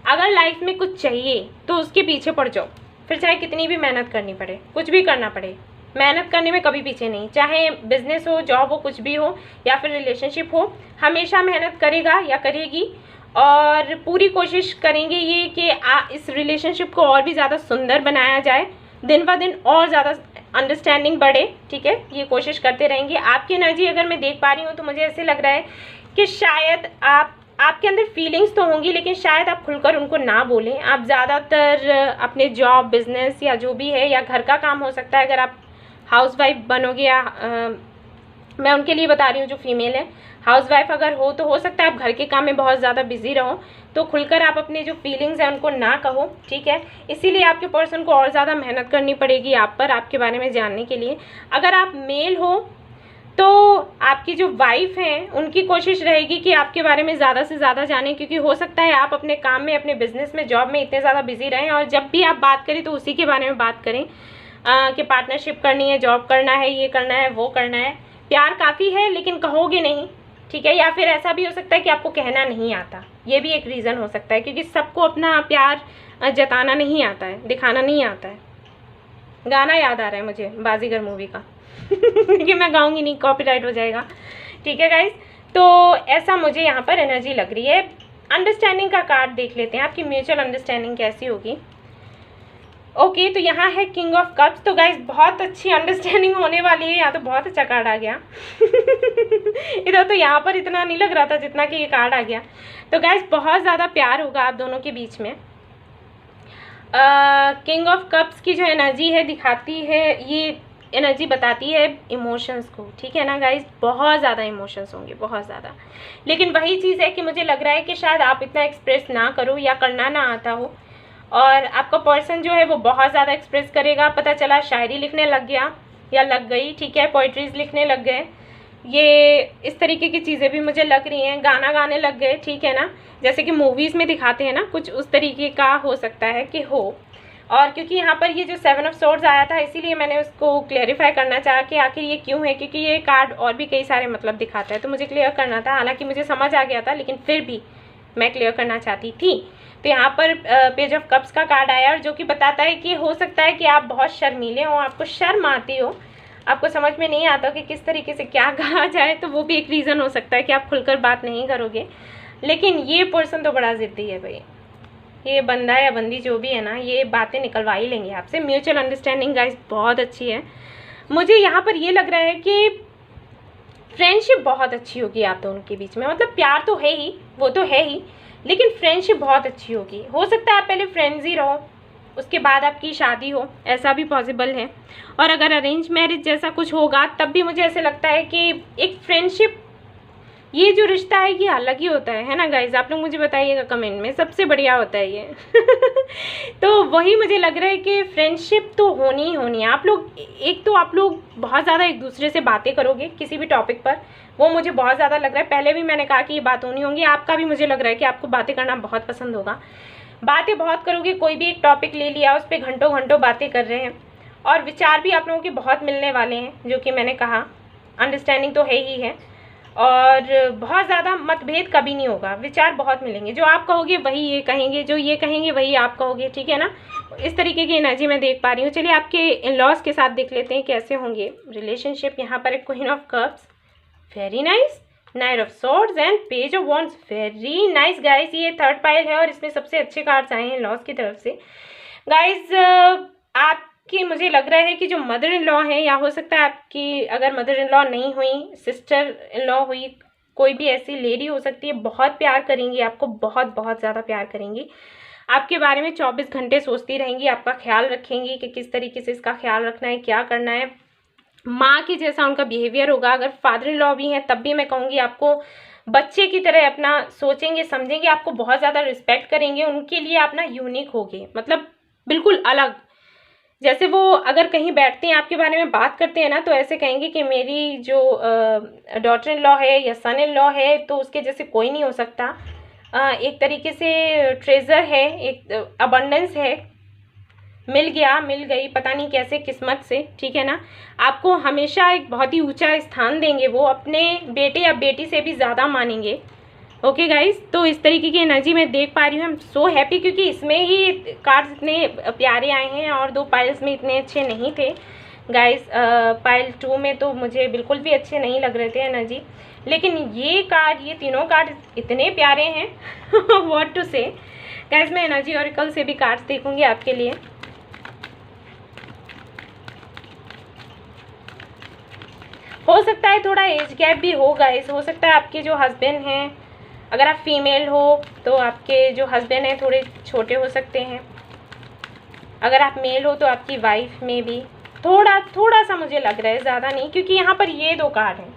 अगर लाइफ में कुछ चाहिए तो उसके पीछे पड़ जाओ, फिर चाहे कितनी भी मेहनत करनी पड़े, कुछ भी करना पड़े, मेहनत करने में कभी पीछे नहीं। चाहे बिजनेस हो, जॉब हो, कुछ भी हो, या फिर रिलेशनशिप हो, हमेशा मेहनत करेगा या करेगी और पूरी कोशिश करेंगे ये कि इस रिलेशनशिप को और भी ज़्यादा सुंदर बनाया जाए, दिन ब दिन और ज़्यादा अंडरस्टैंडिंग बढ़े, ठीक है। ये कोशिश करते रहेंगे। आपकी एनर्जी अगर मैं देख पा रही हूँ तो मुझे ऐसे लग रहा है कि शायद आपके अंदर फीलिंग्स तो होंगी, लेकिन शायद आप खुलकर उनको ना बोलें। आप ज़्यादातर अपने जॉब, बिजनेस या जो भी है, या घर का काम हो सकता है, अगर आप हाउसवाइफ बनोगे, या मैं उनके लिए बता रही हूँ जो फीमेल है, हाउसवाइफ अगर हो तो हो सकता है आप घर के काम में बहुत ज़्यादा बिजी रहो, तो खुलकर आप अपने जो फीलिंग्स हैं उनको ना कहो, ठीक है। इसीलिए आपके पर्सन को और ज़्यादा मेहनत करनी पड़ेगी आप पर, आपके बारे में जानने के लिए। अगर आप मेल हो तो आपकी जो वाइफ हैं उनकी कोशिश रहेगी कि आपके बारे में ज़्यादा से ज़्यादा जानें, क्योंकि हो सकता है आप अपने काम में, अपने बिजनेस में, जॉब में इतने ज़्यादा बिजी रहें और जब भी आप बात करें तो उसी के बारे में बात करें कि पार्टनरशिप करनी है, जॉब करना है, ये करना है, वो करना है। प्यार काफ़ी है लेकिन कहोगे नहीं, ठीक है। या फिर ऐसा भी हो सकता है कि आपको कहना नहीं आता, ये भी एक रीज़न हो सकता है, क्योंकि सबको अपना प्यार जताना नहीं आता है, दिखाना नहीं आता है। गाना याद आ रहा है मुझे बाजीगर मूवी का कि मैं गाऊंगी नहीं, कॉपीराइट हो जाएगा, ठीक है गाइस। तो ऐसा मुझे यहाँ पर एनर्जी लग रही है। अंडरस्टैंडिंग का कार्ड देख लेते हैं, आपकी म्यूचुअल अंडरस्टैंडिंग कैसी होगी। ओके, तो यहाँ है किंग ऑफ कप्स। तो गाइस बहुत अच्छी अंडरस्टैंडिंग होने वाली है। यहाँ तो बहुत अच्छा कार्ड आ गया इधर तो यहाँ पर इतना नहीं लग रहा था जितना कि ये कार्ड आ गया। तो गाइस बहुत ज़्यादा प्यार होगा आप दोनों के बीच में। किंग ऑफ कप्स की जो एनर्जी है दिखाती है, ये एनर्जी बताती है इमोशंस को, ठीक है ना गाइस। बहुत ज़्यादा इमोशंस होंगे, बहुत ज़्यादा। लेकिन वही चीज़ है कि मुझे लग रहा है कि शायद आप इतना एक्सप्रेस ना करो या करना ना आता हो, और आपका पर्सन जो है वो बहुत ज़्यादा एक्सप्रेस करेगा। पता चला शायरी लिखने लग गया या लग गई, ठीक है, पोइट्रीज लिखने लग गए, ये इस तरीके की चीज़ें भी मुझे लग रही हैं। गाना गाने लग गए, ठीक है ना, जैसे कि मूवीज़ में दिखाते हैं ना, कुछ उस तरीके का हो सकता है कि हो। और क्योंकि यहाँ पर ये जो 7 ऑफ सोर्ड्स आया था, इसीलिए मैंने उसको क्लेरिफाई करना चाहा कि आखिर ये क्यों है, क्योंकि ये कार्ड और भी कई सारे मतलब दिखाता है, तो मुझे क्लियर करना था। हालांकि मुझे समझ आ गया था, लेकिन फिर भी मैं क्लियर करना चाहती थी। तो यहाँ पर पेज ऑफ कप्स का कार्ड आया, और जो कि बताता है कि हो सकता है कि आप बहुत शर्मीले हो, आपको शर्म आती हो, आपको समझ में नहीं आता कि किस तरीके से क्या कहा जाए, तो वो भी एक रीज़न हो सकता है कि आप खुलकर बात नहीं करोगे। लेकिन ये पर्सन तो बड़ा ज़िद्दी है भाई, ये बंदा या बंदी जो भी है ना, ये बातें निकलवा ही लेंगे आपसे। म्यूचुअल अंडरस्टैंडिंग गाइस बहुत अच्छी है। मुझे यहाँ पर ये लग रहा है कि फ्रेंडशिप बहुत अच्छी होगी आप दोनों के बीच में। मतलब प्यार तो है ही, वो तो है ही, लेकिन फ्रेंडशिप बहुत अच्छी होगी। हो सकता है आप पहले फ्रेंड्स ही रहो, उसके बाद आपकी शादी हो, ऐसा भी पॉसिबल है। और अगर अरेंज मैरिज जैसा कुछ होगा तब भी मुझे ऐसे लगता है कि एक फ्रेंडशिप, ये जो रिश्ता है ये अलग ही होता है ना गाइज। आप लोग मुझे बताइएगा कमेंट में, सबसे बढ़िया होता है ये तो वही मुझे लग रहा है कि फ्रेंडशिप तो होनी ही होनी है। आप लोग एक तो आप लोग बहुत ज़्यादा एक दूसरे से बातें करोगे किसी भी टॉपिक पर, वो मुझे बहुत ज़्यादा लग रहा है। पहले भी मैंने कहा कि ये बात होनी होगी, आपका भी मुझे लग रहा है कि आपको बातें करना बहुत पसंद होगा। बातें बहुत करोगे, कोई भी एक टॉपिक ले लिया, उस पर घंटों घंटों बातें कर रहे हैं, और विचार भी आप लोगों के बहुत मिलने वाले हैं, जो कि मैंने कहा अंडरस्टैंडिंग तो है ही है। और बहुत ज़्यादा मतभेद कभी नहीं होगा, विचार बहुत मिलेंगे। जो आप कहोगे वही ये कहेंगे, जो ये कहेंगे वही आप कहोगे, ठीक है ना। इस तरीके की एनर्जी मैं देख पा रही हूँ। चलिए आपके इन लॉज के साथ देख लेते हैं कैसे होंगे रिलेशनशिप। यहाँ पर एक queen of cups, very nice, night of swords and page of wands, very nice guys. ये थर्ड पाइल है और इसमें सबसे अच्छे कार्ड्स आए हैं लॉज की तरफ से गाइस। आपकी मुझे लग रहा है कि जो मदर इन लॉ है, या हो सकता है आपकी अगर मदर इन लॉ नहीं हुई, सिस्टर इन लॉ हुई, कोई भी ऐसी लेडी हो सकती है, बहुत प्यार करेंगी आपको, बहुत बहुत ज़्यादा प्यार करेंगी। आपके बारे में 24 घंटे सोचती रहेंगी, आपका ख्याल रखेंगी कि किस तरीके से इसका ख्याल रखना है, क्या करना है। माँ के जैसा उनका बिहेवियर होगा। अगर फादर इन लॉ भी हैं तब भी मैं कहूँगी आपको बच्चे की तरह अपना सोचेंगे, समझेंगे, आपको बहुत ज़्यादा रिस्पेक्ट करेंगे। उनके लिए आप ना यूनिक होगे, मतलब बिल्कुल अलग। जैसे वो अगर कहीं बैठते हैं आपके बारे में बात करते हैं ना, तो ऐसे कहेंगे कि मेरी जो डॉटर इन लॉ है या सन इन लॉ है, तो उसके जैसे कोई नहीं हो सकता। एक तरीके से ट्रेजर है, एक अबंडेंस है, मिल गया, मिल गई, पता नहीं कैसे किस्मत से, ठीक है ना। आपको हमेशा एक बहुत ही ऊंचा स्थान देंगे, वो अपने बेटे या बेटी से भी ज़्यादा मानेंगे। ओके गाइस, तो इस तरीके की एनर्जी मैं देख पा रही हूँ। आई एम सो हैप्पी, क्योंकि इसमें ही कार्ड्स इतने प्यारे आए हैं और 2 पाइल्स में इतने अच्छे नहीं थे गाइस। पाइल 2 में तो मुझे बिल्कुल भी अच्छे नहीं लग रहे थे एनर्जी, लेकिन ये कार्ड, ये तीनों कार्ड इतने प्यारे हैं व्हाट टू से गाइस। मैं एनर्जी ऑरिकल से भी कार्ड्स देखूंगी आपके लिए। हो सकता है थोड़ा एज गैप भी हो गाइस, हो सकता है आपके जो हस्बैंड हैं, अगर आप फीमेल हो तो आपके जो हस्बैंड हैं थोड़े छोटे हो सकते हैं। अगर आप मेल हो तो आपकी वाइफ में भी थोड़ा सा मुझे लग रहा है, ज़्यादा नहीं, क्योंकि यहाँ पर ये 2 कार्ड हैं,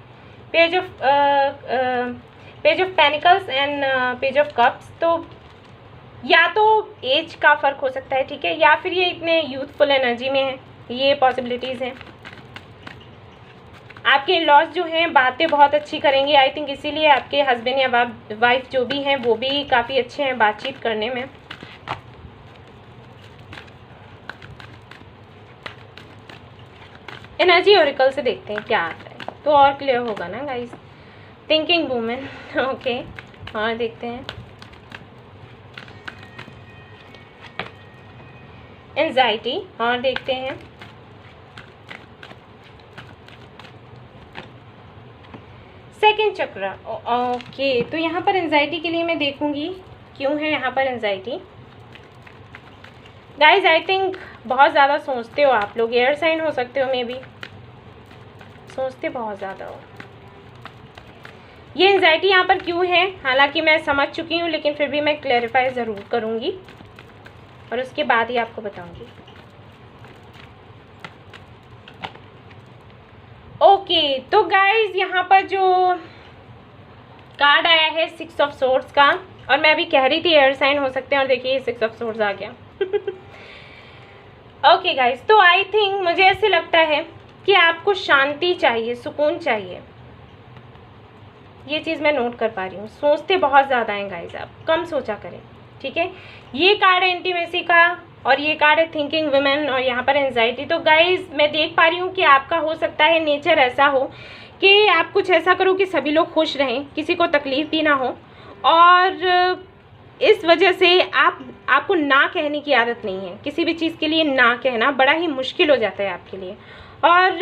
page of pentacles and page of cups. तो या तो एज का फ़र्क हो सकता है, ठीक है, या फिर ये इतने यूथफुल एनर्जी में है, ये पॉसिबिलिटीज़ हैं। आपके इन-लॉज जो हैं बातें बहुत अच्छी करेंगे, आई थिंक इसीलिए आपके हस्बैंड या वाइफ जो भी हैं वो भी काफ़ी अच्छे हैं बातचीत करने में। एनर्जी ओरेकल से देखते हैं क्या आता है, तो और क्लियर होगा ना गाइस। थिंकिंग वुमेन, ओके, और देखते हैं। एंजाइटी, और देखते हैं। सेकंड चक्र, ओके, तो यहाँ पर एंजाइटी के लिए मैं देखूंगी क्यों है यहाँ पर एंजाइटी। गाइज आई थिंक बहुत ज़्यादा सोचते हो आप लोग, एयर साइन हो सकते हो, मे बी सोचते बहुत ज़्यादा हो। ये एंजाइटी यहाँ पर क्यों है, हालांकि मैं समझ चुकी हूँ, लेकिन फिर भी मैं क्लैरिफाई ज़रूर करूँगी और उसके बाद ही आपको बताऊँगी। ओके, तो गाइज यहाँ पर जो कार्ड आया है 6 ऑफ सोर्ड्स का, और मैं अभी कह रही थी एयर साइन हो सकते हैं, और देखिए 6 ऑफ सोर्ड्स आ गया। ओके गाइज, तो आई थिंक मुझे ऐसे लगता है कि आपको शांति चाहिए, सुकून चाहिए। ये चीज़ मैं नोट कर पा रही हूँ। सोचते बहुत ज़्यादा हैं गाइज, आप कम सोचा करें, ठीक है। ये कार्ड है इंटीमेसी का, और ये कार्ड है थिंकिंग वुमेन, और यहाँ पर एंजाइटी। तो गाइज मैं देख पा रही हूँ कि आपका हो सकता है नेचर ऐसा हो कि आप कुछ ऐसा करो कि सभी लोग खुश रहें, किसी को तकलीफ़ भी ना हो, और इस वजह से आपको ना कहने की आदत नहीं है। किसी भी चीज़ के लिए ना कहना बड़ा ही मुश्किल हो जाता है आपके लिए, और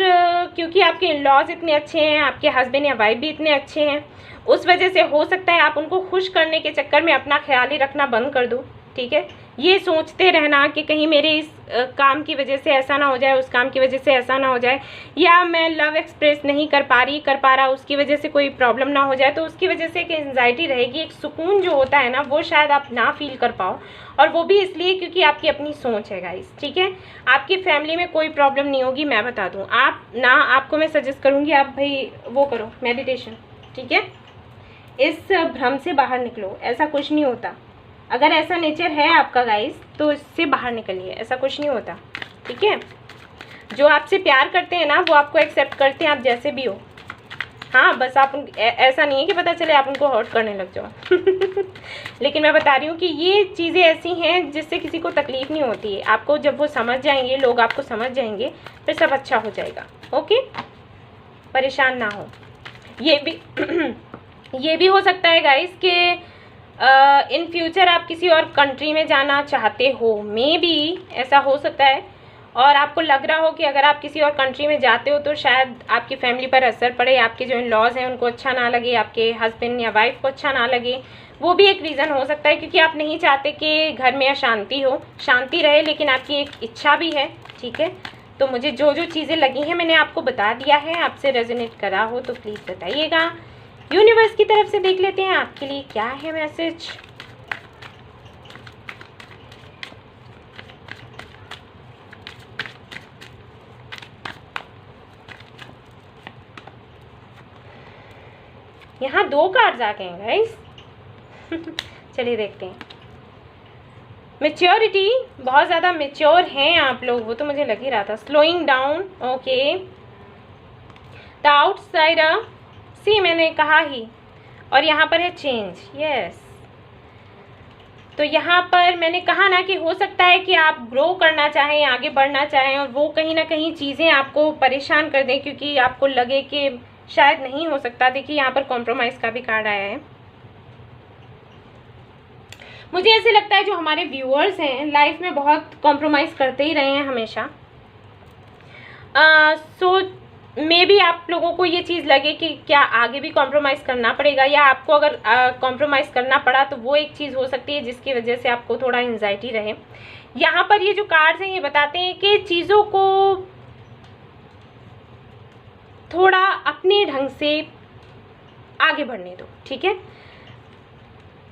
क्योंकि आपके इन-लॉज इतने अच्छे हैं, आपके हस्बैंड या वाइफ भी इतने अच्छे हैं, उस वजह से हो सकता है आप उनको खुश करने के चक्कर में अपना ख्याल ही रखना बंद कर दो, ठीक है। ये सोचते रहना कि कहीं मेरे इस काम की वजह से ऐसा ना हो जाए, उस काम की वजह से ऐसा ना हो जाए, या मैं लव एक्सप्रेस नहीं कर पा रहा उसकी वजह से कोई प्रॉब्लम ना हो जाए, तो उसकी वजह से एक एंजाइटी रहेगी। एक सुकून जो होता है ना, वो शायद आप ना फील कर पाओ, और वो भी इसलिए क्योंकि आपकी अपनी सोच है गाइस, ठीक है। आपकी फैमिली में कोई प्रॉब्लम नहीं होगी, मैं बता दूँ। आपको मैं सजेस्ट करूँगी आप भाई वो करो मेडिटेशन, ठीक है। इस भ्रम से बाहर निकलो, ऐसा कुछ नहीं होता। अगर ऐसा नेचर है आपका गाइस, तो इससे बाहर निकलिए, ऐसा कुछ नहीं होता, ठीक है। जो आपसे प्यार करते हैं ना, वो आपको एक्सेप्ट करते हैं, आप जैसे भी हो। हाँ, बस आप ऐसा नहीं है कि पता चले आप उनको हर्ट करने लग जाओ। लेकिन मैं बता रही हूँ कि ये चीज़ें ऐसी हैं जिससे किसी को तकलीफ़ नहीं होती है। आपको जब वो समझ जाएंगे, लोग आपको समझ जाएंगे, फिर सब अच्छा हो जाएगा, ओके। परेशान ना हो। ये भी हो सकता है गाइस कि इन फ्यूचर आप किसी और कंट्री में जाना चाहते हो, मे बी ऐसा हो सकता है, और आपको लग रहा हो कि अगर आप किसी और कंट्री में जाते हो तो शायद आपकी फैमिली पर असर पड़े, आपके जो इन लॉज हैं उनको अच्छा ना लगे, आपके हस्बैंड या वाइफ को अच्छा ना लगे। वो भी एक रीज़न हो सकता है, क्योंकि आप नहीं चाहते कि घर में अशांति हो, शांति रहे, लेकिन आपकी एक इच्छा भी है, ठीक है। तो मुझे जो जो चीज़ें लगी हैं मैंने आपको बता दिया है। आपसे रेजोनेट करा हो तो प्लीज़ बताइएगा। यूनिवर्स की तरफ से देख लेते हैं आपके लिए क्या है मैसेज। यहाँ 2 कार्ड्स आ गए हैं गाइस। चलिए देखते हैं। मैच्योरिटी, बहुत ज़्यादा मैच्योर हैं आप लोग, वो तो मुझे लग ही रहा था। Slowing down, okay. The outsider, see मैंने कहा ही, और यहाँ पर है चेंज, यस। तो यहाँ पर मैंने कहा ना कि हो सकता है कि आप ग्रो करना चाहें, आगे बढ़ना चाहें, और वो कहीं ना कहीं चीज़ें आपको परेशान कर दें, क्योंकि आपको लगे कि शायद नहीं हो सकता। देखिए यहाँ पर कॉम्प्रोमाइज़ का भी कार्ड आया है। मुझे ऐसे लगता है जो हमारे व्यूअर्स हैं लाइफ में बहुत कॉम्प्रोमाइज़ करते ही रहे हैं हमेशा। सो मे बी आप लोगों को ये चीज़ लगे कि क्या आगे भी कॉम्प्रोमाइज़ करना पड़ेगा, या आपको अगर कॉम्प्रोमाइज़ करना पड़ा तो वो एक चीज़ हो सकती है जिसकी वजह से आपको थोड़ा एंजाइटी रहे। यहाँ पर ये जो कार्ड्स हैं ये बताते हैं कि चीज़ों को थोड़ा अपने ढंग से आगे बढ़ने दो, ठीक है।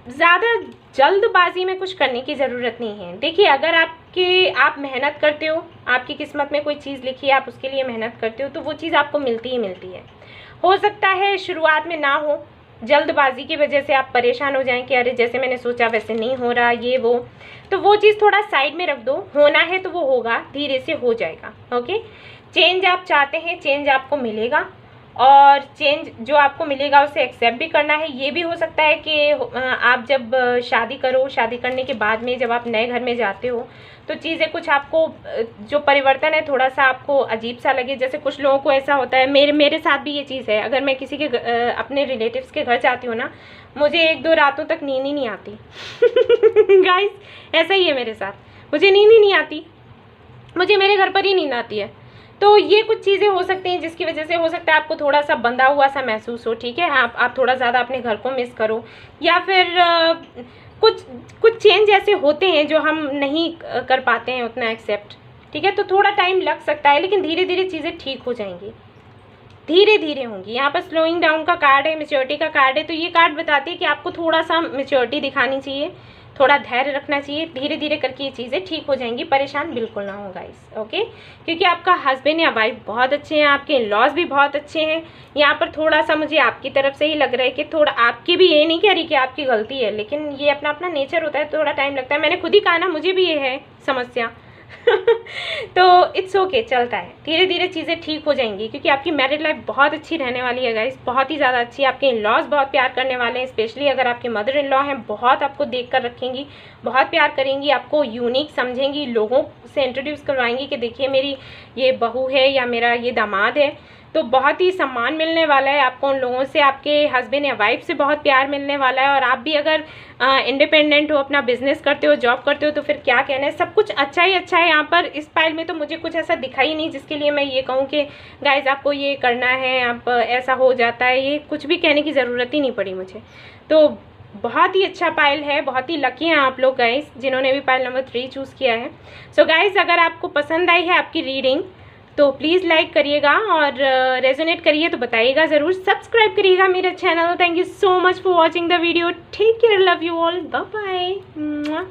ज़्यादा जल्दबाजी में कुछ करने की ज़रूरत नहीं है। देखिए अगर आप मेहनत करते हो, आपकी किस्मत में कोई चीज़ लिखी है, आप उसके लिए मेहनत करते हो, तो वो चीज़ आपको मिलती ही मिलती है। हो सकता है शुरुआत में ना हो, जल्दबाजी की वजह से आप परेशान हो जाएं कि अरे जैसे मैंने सोचा वैसे नहीं हो रहा, ये वो, तो वो चीज़ थोड़ा साइड में रख दो। होना है तो वो होगा, धीरे से हो जाएगा। ओके, चेंज आप चाहते हैं, चेंज आपको मिलेगा, और चेंज जो आपको मिलेगा उसे एक्सेप्ट भी करना है। ये भी हो सकता है कि आप जब शादी करो, शादी करने के बाद में जब आप नए घर में जाते हो तो चीज़ें कुछ आपको जो परिवर्तन है थोड़ा सा आपको अजीब सा लगे। जैसे कुछ लोगों को ऐसा होता है, मेरे साथ भी ये चीज़ है, अगर मैं किसी के अपने रिलेटिव्स के घर जाती हूँ ना, मुझे 1-2 रातों तक नींद ही नहीं आती। गाइस ऐसा ही है मेरे साथ, मुझे नींद ही नहीं आती, मुझे मेरे घर पर ही नींद आती है। तो ये कुछ चीज़ें हो सकती हैं जिसकी वजह से हो सकता है आपको थोड़ा सा बंधा हुआ सा महसूस हो। ठीक है, आप थोड़ा ज़्यादा अपने घर को मिस करो, या फिर कुछ चेंज ऐसे होते हैं जो हम नहीं कर पाते हैं उतना एक्सेप्ट। ठीक है, तो थोड़ा टाइम लग सकता है, लेकिन धीरे धीरे चीज़ें ठीक हो जाएंगी, धीरे धीरे होंगी। यहाँ पर स्लोइंग डाउन का कार्ड है, मैच्योरिटी का कार्ड है, तो ये कार्ड बताती है कि आपको थोड़ा सा मैच्योरिटी दिखानी चाहिए, थोड़ा धैर्य रखना चाहिए, धीरे धीरे करके ये चीज़ें ठीक हो जाएंगी। परेशान बिल्कुल ना हो गाइस, ओके, क्योंकि आपका हस्बैंड या वाइफ बहुत अच्छे हैं, आपके इन-लॉज भी बहुत अच्छे हैं। यहाँ पर थोड़ा सा मुझे आपकी तरफ से ही लग रहा है कि थोड़ा आपकी भी, ये नहीं कह रही कि आपकी गलती है, लेकिन ये अपना अपना नेचर होता है, थोड़ा टाइम लगता है। मैंने खुद ही कहा ना, मुझे भी ये है समस्या। तो इट्स ओके, चलता है, धीरे धीरे चीज़ें ठीक हो जाएंगी, क्योंकि आपकी मैरिड लाइफ बहुत अच्छी रहने वाली है गाइस, बहुत ही ज़्यादा अच्छी। आपके इन-लॉज बहुत प्यार करने वाले हैं, स्पेशली अगर आपके मदर इन लॉ हैं, बहुत आपको देख कर रखेंगी, बहुत प्यार करेंगी, आपको यूनिक समझेंगी, लोगों से इंट्रोड्यूस करवाएंगी कि देखिए मेरी ये बहू है या मेरा ये दामाद है। तो बहुत ही सम्मान मिलने वाला है आपको उन लोगों से, आपके हस्बैंड या वाइफ से बहुत प्यार मिलने वाला है। और आप भी अगर इंडिपेंडेंट हो, अपना बिजनेस करते हो, जॉब करते हो, तो फिर क्या कहना है, सब कुछ अच्छा ही अच्छा है। यहाँ पर इस फाइल में तो मुझे कुछ ऐसा दिखा ही नहीं जिसके लिए मैं ये कहूँ कि गाइज आपको ये करना है, आप ऐसा हो जाता है, ये कुछ भी कहने की ज़रूरत ही नहीं पड़ी मुझे। तो बहुत ही अच्छा पाइल है, बहुत ही लकी हैं आप लोग गाइस जिन्होंने भी पाइल नंबर 3 चूज़ किया है। सो गाइस, अगर आपको पसंद आई है आपकी रीडिंग तो प्लीज़ लाइक करिएगा, और रेजोनेट करिए तो बताइएगा ज़रूर, सब्सक्राइब करिएगा मेरा channel. Thank you so much for watching the video, take care, love you all, bye bye.